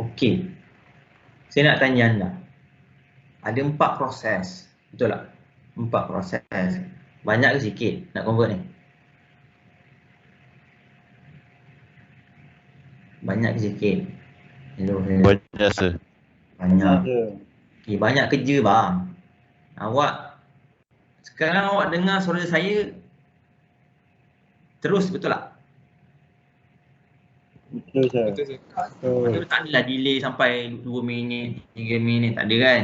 A: Okey, saya nak tanya anda, ada 4 proses, betul tak? 4 proses. Banyak ke sikit nak convert ni? Banyak ke sikit?
B: Banyak sir.
A: Banyak. Okay, banyak kerja bang. Sekarang awak dengar suara saya terus, betul tak?
G: Betul sir.
D: Betul, sir.
A: Tak adalah delay sampai 2 minit, 3 minit, tak ada kan?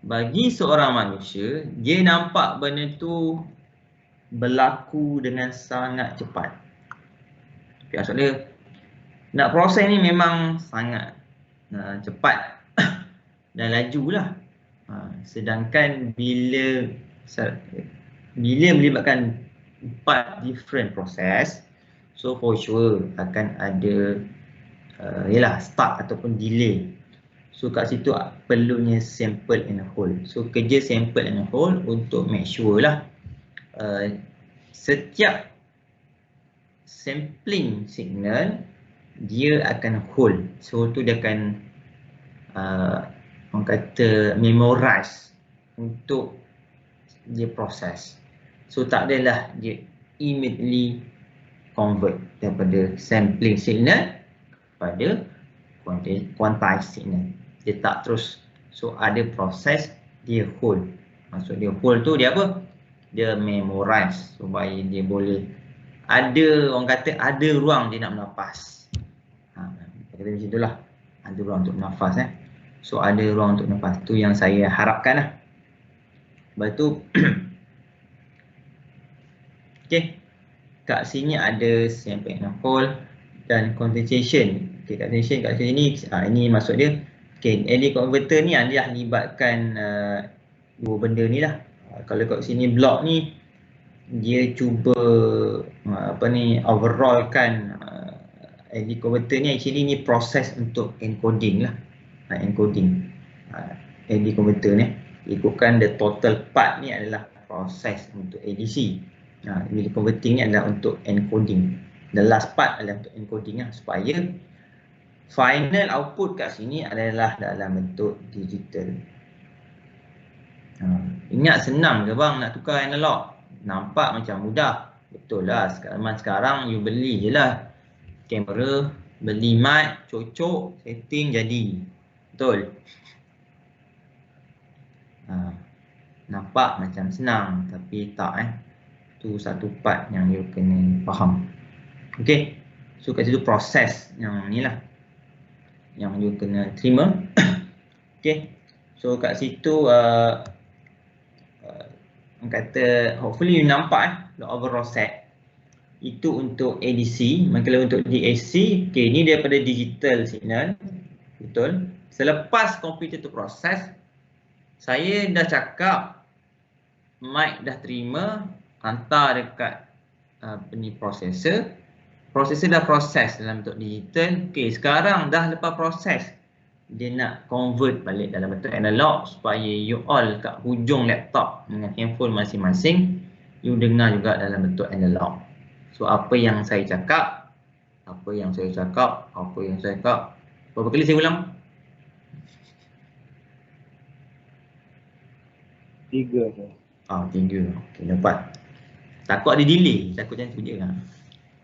A: Bagi seorang manusia, dia nampak benda tu berlaku dengan sangat cepat. Okay, maksudnya nak proses ni memang sangat cepat dan laju lah. Sedangkan bila melibatkan 4 different proses, so for sure akan ada start ataupun delay. So kat situ perlunya sample and hold. So kerja sample and hold untuk make sure lah setiap sampling signal dia akan hold. So tu dia akan orang kata memorize untuk dia proses. So tak adalah dia immediately convert daripada sampling signal kepada quantized signal. Dia tak terus. So ada proses dia hold. Maksud dia hold tu dia apa? Dia memorize supaya dia boleh ada, orang kata ada ruang dia nak bernafas. Kata macam itulah. Ada ruang untuk bernafas So ada ruang untuk bernafas. Tu yang saya harapkan lah. Lepas tu okay. Kat sini ada sample and hold dan concentration. Okay, concentration kat sini ini maksud dia AD converter ni adalah libatkan dua benda ni lah. Kalau kat sini block ni dia cuba overall kan AD converter ni actually ni proses untuk encoding lah. Encoding AD converter ni ikutkan the total part ni adalah proses untuk ADC. Bila converting ni adalah untuk encoding. The last part adalah untuk encoding lah, supaya final output kat sini adalah dalam bentuk digital. Ingat senang ke bang nak tukar analog? Nampak macam mudah. Betul lah, sekarang you beli je lah kamera, beli mic, cocok, setting jadi. Betul? Nampak macam senang tapi tak tu satu part yang you kena faham. Okay, so kat situ proses yang ni lah yang you kena terima. Okay, so kat situ kata hopefully you nampak the overall set itu untuk ADC. Kalau untuk DAC, okay, ni daripada digital signal. Betul. Selepas komputer tu proses, saya dah cakap mic dah terima, hantar dekat processor. Processor dah proses dalam bentuk digital. Okay, sekarang dah lepas proses, dia nak convert balik dalam bentuk analog supaya you all kat hujung laptop dengan handphone masing-masing, you dengar juga dalam bentuk analog. So apa yang saya cakap, berapa kali saya ulang?
G: 3 je.
A: 3. Okay, dapat. Takut ada delay, takut macam tu je lah.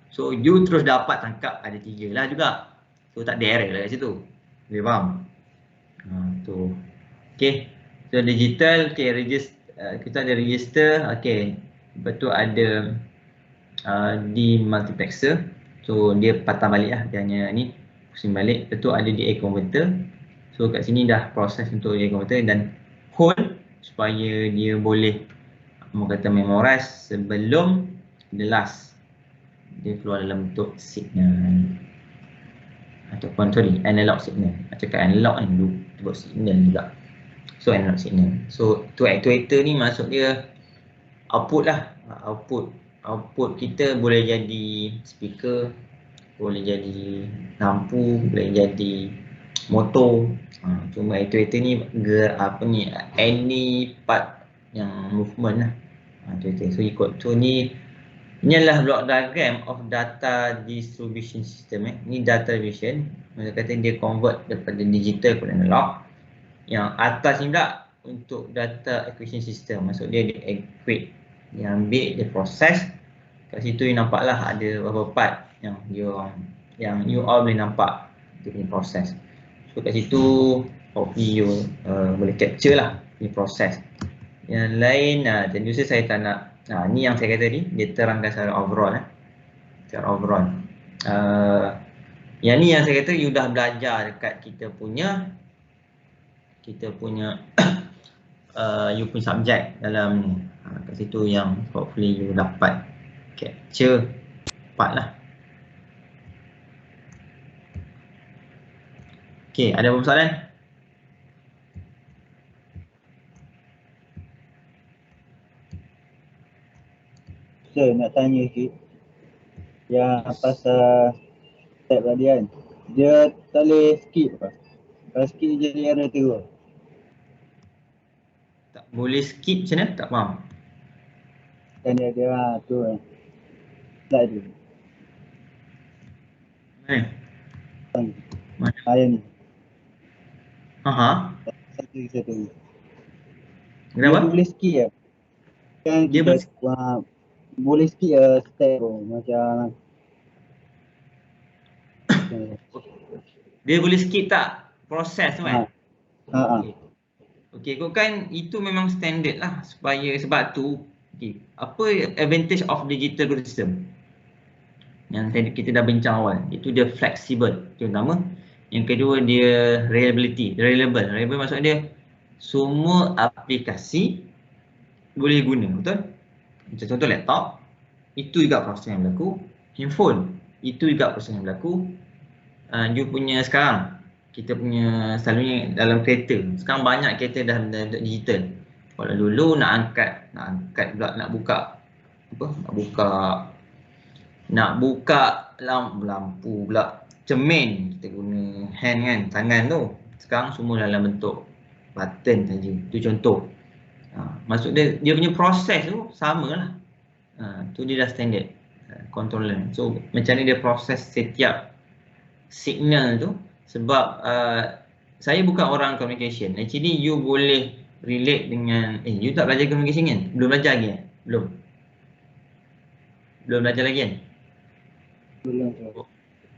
A: So you terus dapat tangkap ada 3 lah juga. So tak ada error lah kat situ. Boleh faham? Tu. Okay. So digital, okay, kita ada register, okay. Lepas tu ada di multiplexer. So dia patah balik lah, dia hanya ni pusing balik. Lepas tu ada DA converter. So kat sini dah proses untuk DA converter dan hold supaya dia boleh memorize sebelum the last dia keluar dalam bentuk signal ataupun analog signal. Nak cakap analog kan dulu buat signal juga. So analog signal. So tu actuator ni maksud dia output lah. Output kita boleh jadi speaker, boleh jadi lampu, boleh jadi motor. Cuma actuator ni any part yang movement lah. So ikut. So ni adalah block diagram of data distribution system. Ni data distribution. Maksud kata dia convert daripada digital ke analog. Yang atas ni pula untuk data acquisition system. Maksud dia equate. Dia ambil, dia proses. Kat situ you nampak lah ada beberapa part yang you all boleh nampak dia punya proses. So kat situ hopefully you boleh capture lah ni proses. Yang lain tentu saja saya tak nak ni yang saya kata ni dia terangkan secara overall secara overall. Yang ni yang saya kata you dah belajar dekat kita punya you punya subjek dalam ni. Kat situ yang hopefully you dapat capture part lah. Okay, ada apa soalan?
G: Sir, nak tanya sikit. Yang pasal step tadi kan. Dia tak boleh skip apa? Kalau skip jadi error terus.
A: Tak boleh skip macam mana? Tak faham.
G: Kan dia tu kan. Slide tu.
A: Mana?
G: Yang ni.
A: Aha.
G: Satu.
A: Kenapa?
G: Dia boleh skip ya? Kan
A: Dia
G: kita boleh skip step tu. Macam
A: Dia boleh skip tak proses tu kan?
G: Okay.
A: Okey, kau kan itu memang standard lah sebab tu apa advantage of digital coding system yang kita dah bincang awal, itu dia flexible, itu yang pertama. Yang kedua dia reliable maksud dia semua aplikasi boleh guna, betul? Macam contoh laptop, itu juga proses yang berlaku. Handphone, itu juga proses yang berlaku. You punya sekarang kita punya selalunya dalam kereta, sekarang banyak kereta dah digital. Kalau dulu nak angkat pula nak buka lampu pula, cermin kita guna hand kan, tangan tu. Sekarang semua dalam bentuk button saja. Itu contoh. Maksud dia punya proses tu sama lah. Tu dia dah standard controller. So macam ni dia proses setiap signal tu. Sebab saya bukan orang communication. Actually you boleh relate dengan you tak belajar communication kan? Belum belajar lagi kan? Belum belajar lagi kan?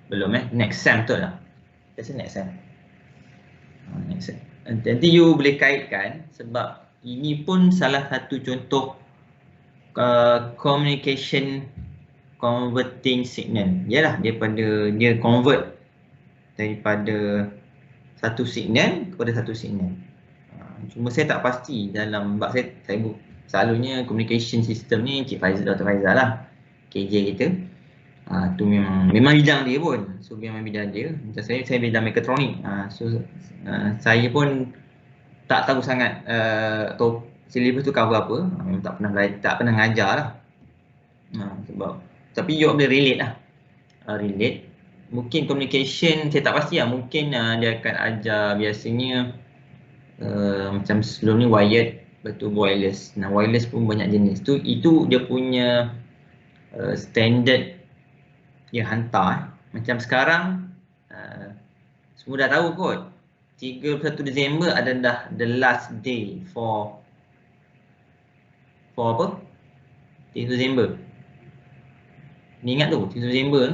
A: Belum next sem tu lah. Biasa next sem. Nanti you boleh kaitkan sebab ini pun salah satu contoh communication converting signal. Yalah, dia convert daripada satu signal kepada satu signal. Cuma saya tak pasti dalam sebab saya selalunya communication system ni Cik Faizal, Dr. Faizal lah, KJ kita. Tu memang bidang dia pun. So memang bidang dia. Macam saya bidang mekatronik. Saya pun tak tahu sangat syllabus tu cover apa. Memang tak pernah ngajar lah. Sebab tapi you boleh relate lah. Relate. Mungkin communication saya tak pasti lah. Mungkin dia akan ajar biasanya macam sebelum ni wired, betul wireless. Wireless pun banyak jenis. Itu dia punya standard dia hantar. Macam sekarang semua dah tahu kot, 31 Disember adalah the last day for apa? 31 Disember. Ni ingat tu, 31 Disember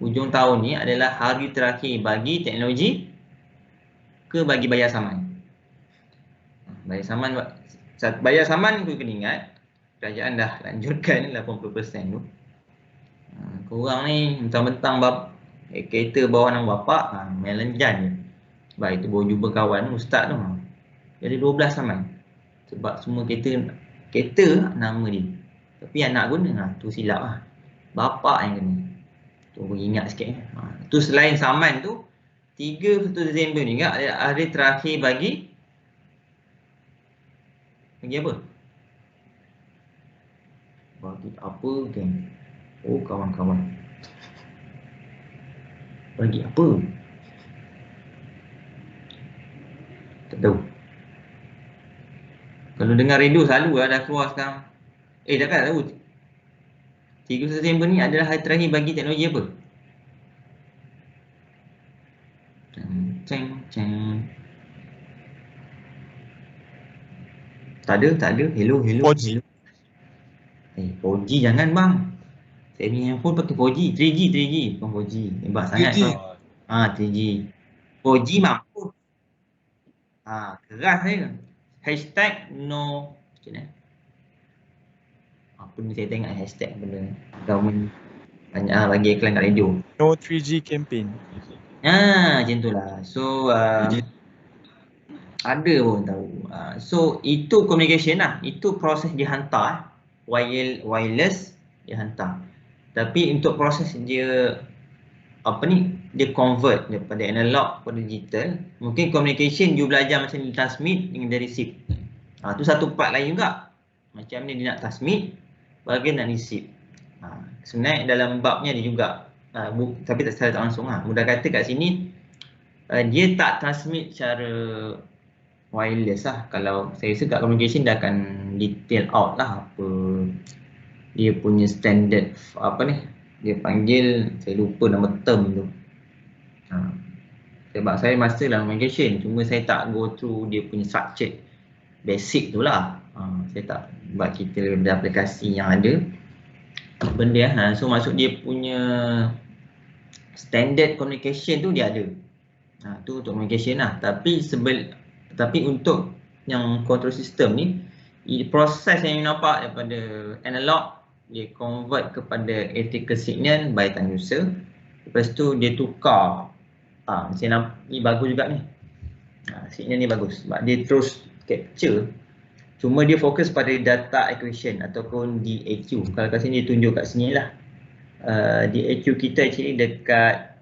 A: hujung tahun ni adalah hari terakhir bagi teknologi ke bagi bayar saman. Bayar saman tu kena ingat kerajaan dah lanjutkan 80% tu. Korang ni mentang-mentang kereta bawah nama bapak, main lenjan je. Sebab itu baru jumpa kawan ustaz tu. Jadi 12 saman. Sebab semua kereta nama dia. Tapi anak guna, tu silap lah. Bapak yang kena. Tu boleh ingat sikit. Tu selain saman tu, 31 Disember ni juga hari terakhir bagi apa? Bagi apa kan? Oh kawan-kawan. Bagi apa? Tak tahu. Kalau dengar radio selalu lah dah keluar sekarang. Takkan tahu. 31 Disember ni adalah hari terakhir bagi teknologi apa? Ceng. Tak ada. Hello.
B: 4G.
A: 4G jangan bang. Saya ni handphone pakai 4G. 3G. Bukan 4G. Hebat sangat. 3G. 4G mampu. Keras saya. Hashtag no. Macam mana? Apa ni saya tengok hashtag benda. Government banyak bagi iklan kat radio.
B: No 3G campaign.
A: Macam tu lah. So ada pun tahu. So itu communication lah. Itu proses dihantar. Wireless dihantar. Tapi untuk proses dia dia convert daripada analog kepada digital. Mungkin communication you belajar macam ni, transmit dengan dia receive. Tu satu part lain juga. Macam ni dia nak transmit, bahagian nak receive. Sebenarnya dalam babnya dia juga, tapi secara tak langsung lah. Mudah kata kat sini, dia tak transmit secara wireless lah. Kalau saya rasa kat communication dia akan detail out lah apa dia punya standard, apa ni, dia panggil, saya lupa nama term tu. Sebab saya master dalam communication, cuma saya tak go through dia punya structure basic tu lah. Saya tak buat kita dari aplikasi yang ada benda. So maksud dia punya standard communication tu dia ada. Tu untuk communication lah. Tapi untuk yang control system ni, proses yang you nampak daripada analog, dia convert kepada electrical signal by time user. Lepas tu dia tukar. Macam ni bagus juga ni. Signal ni bagus sebab dia terus capture. Cuma dia fokus pada data equation ataupun DAQ. Kalau kat sini dia tunjuk kat sini lah. DAQ kita actually dekat,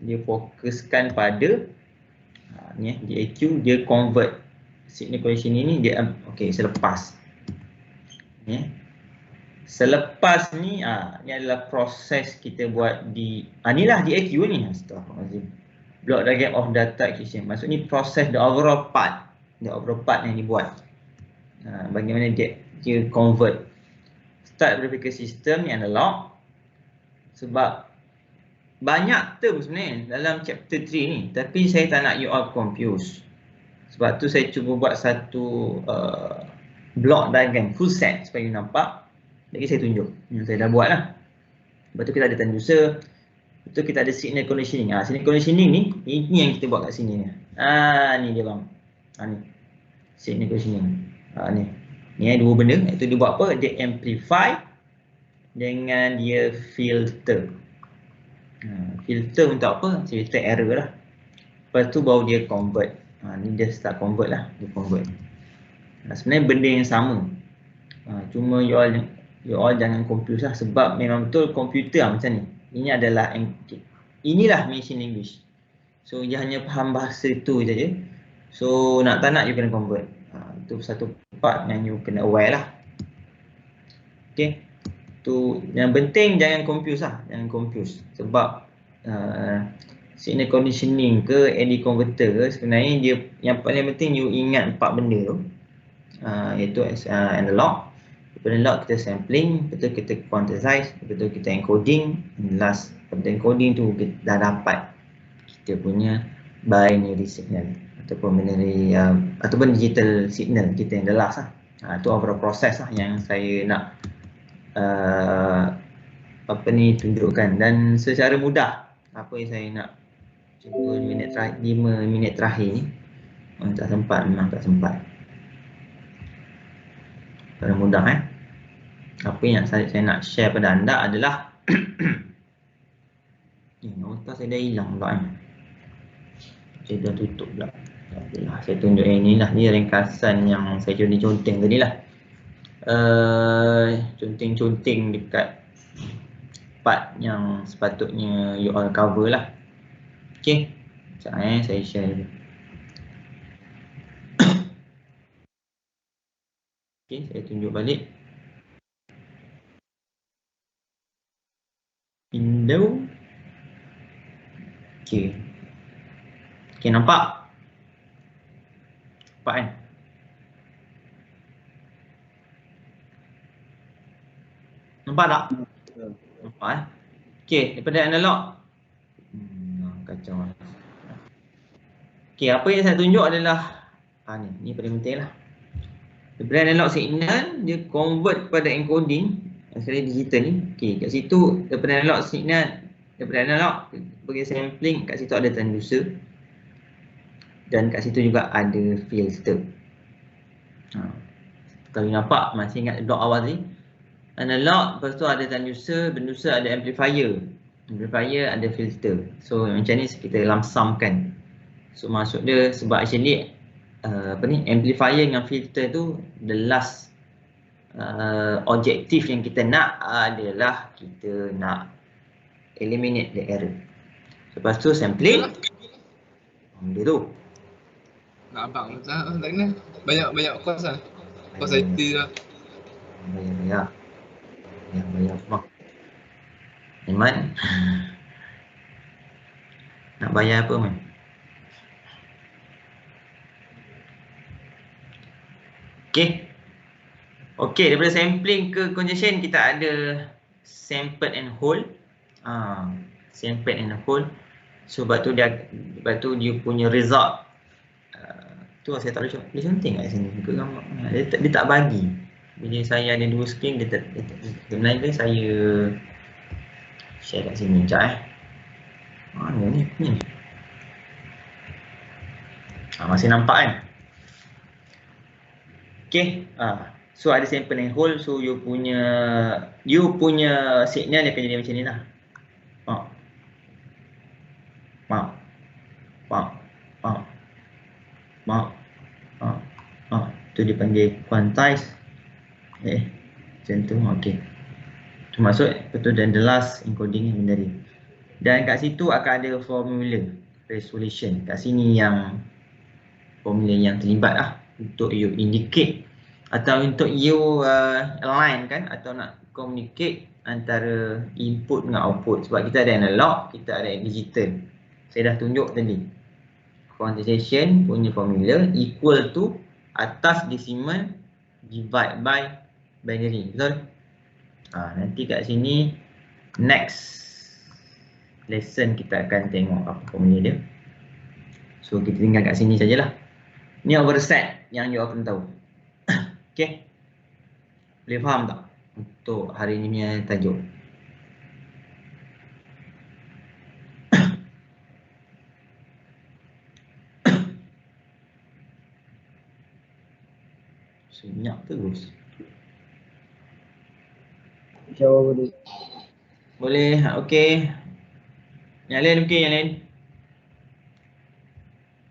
A: dia fokuskan pada ni DAQ, dia convert signal condition ini dia selepas ni. Selepas ni ni adalah proses kita buat inilah DAQ ni. Astagfirullahalazim. Block diagram of data acquisition. Maksud ni proses the overall part yang dibuat. Bagaimana dia convert start verification system ni analog. Sebab banyak term sebenarnya dalam chapter 3 ni, tapi saya tak nak you all confuse. Sebab tu saya cuba buat satu block diagram full set supaya you nampak. Lagi saya tunjuk yang saya dah buat lah. Lepas tu kita ada time user. Lepas tu kita ada signal conditioning. Signal conditioning ni, ini yang kita buat kat sini ni. Ni dia bang. Ni signal conditioning. Ni dua benda. Itu dia buat apa? Dia amplify dengan dia filter. Filter untuk apa? Filter error lah. Lepas tu baru dia convert. Ni dia start convert lah. Dia convert. Sebenarnya benda yang sama. Cuma you all jangan confuse lah. Sebab memang betul komputer macam ni. Ini adalah, inilah machine language. So dia hanya faham bahasa tu saja. So nak tak nak you kena convert. Itu satu part yang you kena aware lah. Okay. Tu yang penting jangan confuse lah. Jangan confuse. Sebab signal conditioning ke AD converter ke, sebenarnya dia yang paling penting you ingat 4 benda tu. Iaitu analog. Daripada analog kita sampling, betul kita quantize, betul kita encoding, last pada encoding tu kita dah dapat kita punya binary signal ataupun binary ataupun digital signal kita yang the last lah. Itu overall process lah yang saya nak tunjukkan, dan secara mudah apa yang saya nak cuba 5 minit terakhir ni. Tak sempat, memang tak sempat. Secara mudah apa yang saya nak share pada anda adalah nota saya dah hilang pula saya dah tutup pula. Saya tunjuk yang ni lah, ni ringkasan yang saya conteng tadi lah. Conteng dekat part yang sepatutnya you all cover lah. Okay, sekejap saya share dulu. Okay, saya tunjuk balik window. Okay, nampak? Nampak kan? Nampak tak? Nampak Okay, daripada analog. Kacau. Okay, apa yang saya tunjuk adalah ni paling penting lah. Daripada analog signal, dia convert kepada encoding, sekali digital ni. Okay, kat situ daripada analog signal, daripada analog bagi sampling, kat situ ada transducer. Dan kat situ juga ada filter. Kalau nampak, masih ingat blok awal tadi. Analog, lepas tu ada transducer, ada amplifier. Amplifier ada filter. So macam ni kita lamsamkan. So maksud dia sebab actually amplifier dengan filter tu the last objektif yang kita nak adalah kita nak eliminate the error. Lepas tu sampling. Dia tu.
D: Nak abang tak kena. Banyak kos lah. Kos IT lah.
A: Bayar semua. Iman. Nak bayar apa, Man? Okay. Okay, daripada sampling ke congestion, kita ada sample and hold. Sample and hold. So, sebab tu dia punya result. Tu saya tak boleh contoh kat sini. Buka gambar. Dia tak bagi. Bila saya ada 2 screen, sebenarnya saya share kat sini. Sekejap mana ni? Masih nampak kan? Okay. So ada sample and hold. So you punya signal dia akan jadi macam ni lah. Tu dipanggil quantize. Macam tu. Okay. Tu maksud betul, dan the last encoding yang binary. Dan kat situ akan ada formula resolution. Kat sini yang formula yang terlibat lah untuk you indicate atau untuk you align kan, atau nak communicate antara input dengan output. Sebab kita ada analog, kita ada digital. Saya dah tunjuk tadi. Quantization punya formula equal to atas decimal divide by binary. Betul? Nanti kat sini next lesson kita akan tengok apa formula dia. So kita tinggal kat sini sajalah. Ni overset yang you akan tahu. Okay. Boleh faham tak untuk hari ni punya tajuk? Senyap terus.
G: InsyaAllah boleh.
A: Boleh, okey. Yang lain okey, yang lain?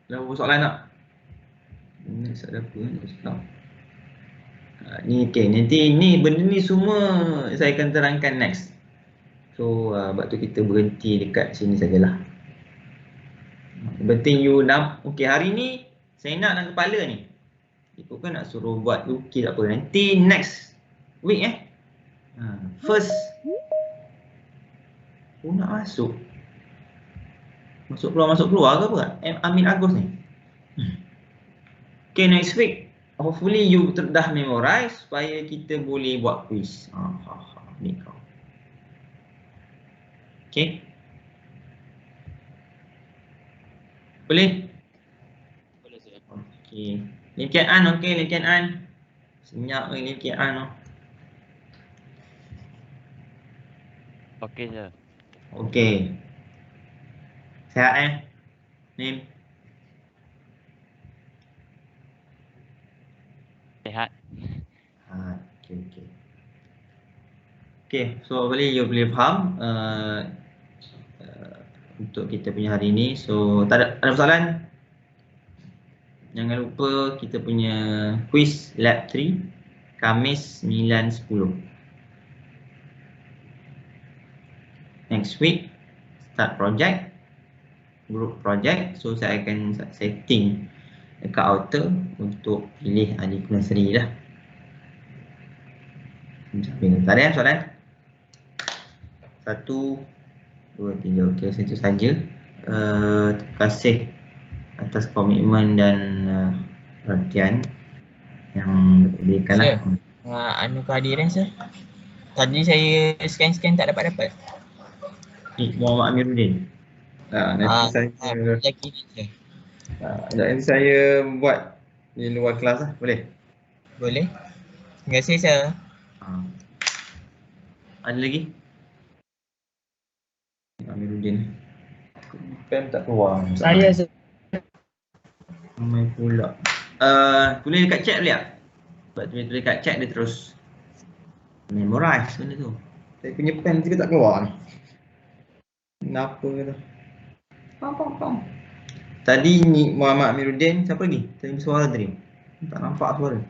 A: Ada soalan tak? Ini ada apa ni? Okey, nanti ni benda ni semua saya akan terangkan next. So sebab tu kita berhenti dekat sini sajalah. Penting you nak, okey hari ni saya nak dalam kepala ni. Ikut kan nak suruh buat okey tak apa. Nanti next week first nak masuk keluar ke apa? Amin Agus ni. Okay, next week hopefully you dah memorize supaya kita boleh buat quiz. Ni kau. Okay. Boleh?
C: Boleh saya.
A: Okay. Linkian An, okay, linkian An. Senyap ke linkian An.
C: Okey je.
A: Okay. Sehat Nim?
C: Sehat.
A: Okay. Okay, so you boleh faham untuk kita punya hari ni. So tak ada soalan? Jangan lupa kita punya quiz lab 3 Khamis 9.10. Next week start project, group project. So saya akan setting dekat outer untuk pilih adik nursery lah. Tak ada soalan? 1, 2, 3. Okey, itu saja. Terima kasih atas komitmen dan perhatian yang diberikan lah.
H: Anu kehadiran sir. Tadi saya scan tak dapat.
A: Muhammad Amiruddin. Nanti nanti saya buat di luar kelas lah. Boleh?
H: Boleh. Terima kasih sir.
A: Ada lagi? Amiruddin. Pen tak keluar.
H: Saya sir.
A: Ramai pula. Tulis dekat chat boleh tak? Sebab tulis dekat chat dia terus memorize benda tu. Saya punya pen juga tak keluar ni. Kenapa tu? Pam. Tadi ni Muhammad Amiruddin, siapa lagi? Tadi suara tadi. Tak nampak suara.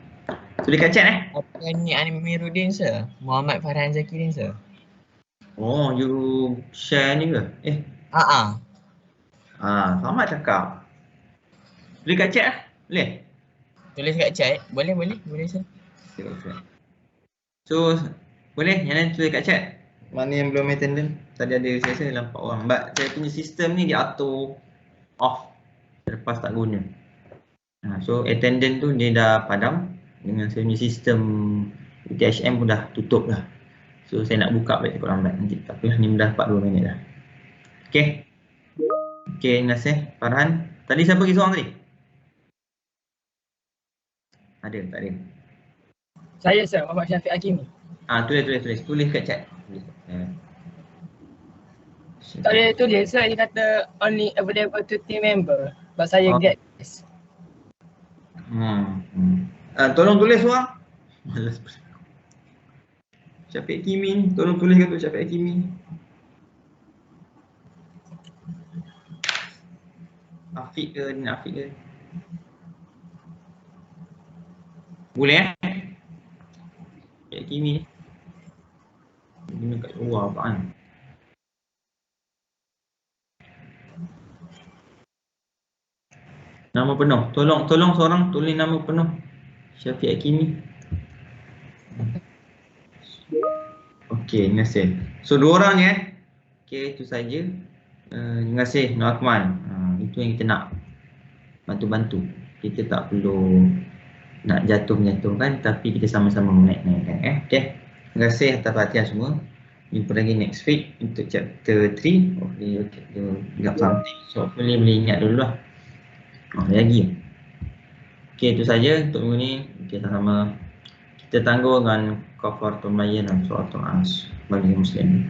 A: Tulis kat chat
H: Apa ni Amiruddin sir? Muhammad Farhan Zakirin sir.
A: Oh, you share ni ke? Sama cakap. Tulis kat chat lah. Boleh?
H: Tulis kat chat. Boleh sir.
A: So, boleh? Yang lain tulis kat chat. Mana yang belum attendant? Tadi ada saya nampak orang. But saya punya sistem ni dia auto off lepas tak guna. So attendant tu dia dah padam dengan saya punya sistem UTHM pun dah tutup dah. So saya nak buka balik cukup lambat nanti. Tak apalah, ni dah 42 minit dah. Okay. Okay, terima kasih Farhan. Tadi siapa pergi seorang tadi? Ada, tak ada?
H: Saya sir, Muhammad Syafiq Hakimi.
A: Tulis kat chat.
H: Tak boleh tulis sir, dia kata only available to team member. But saya
A: Oh.
H: get this.
A: Tolong tulis orang. Malas. Syafiq Hakimi, tolong tulis kat tu Syafiq Hakimi. Afiq ke, ni Afiq ke? Boleh Syafiq Hakimi. Ini kat luar apaan? Nama penuh. Tolong seorang tulis nama penuh. Syafiq Hakimi. Okey, terima kasih. So dua orang ni Okey, itu saja. Terima kasih Nur Akmal. Itu yang kita nak. Bantu-bantu. Kita tak perlu nak jatuh-jatuhkan tapi kita sama-sama menaik-naikkan. Okey. Terima kasih atas perhatian semua. Jumpa lagi next week untuk chapter 3. Hopefully you got something. So hopefully boleh ingat dulu lah. Lagi. Okey, itu saja untuk minggu ni. Okey, sama-sama kita tangguh dengan kafaratul mayyin dan suratul as bagi muslim.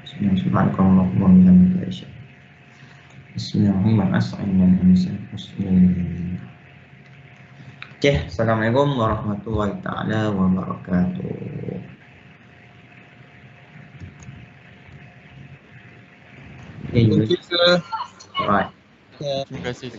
A: Subhanallah wa bihamdihi. Bismillahirrahmanirrahim. Okey, assalamualaikum warahmatullahi taala wabarakatuh.
D: Thank you sir.
A: Alright.
B: Terima kasih.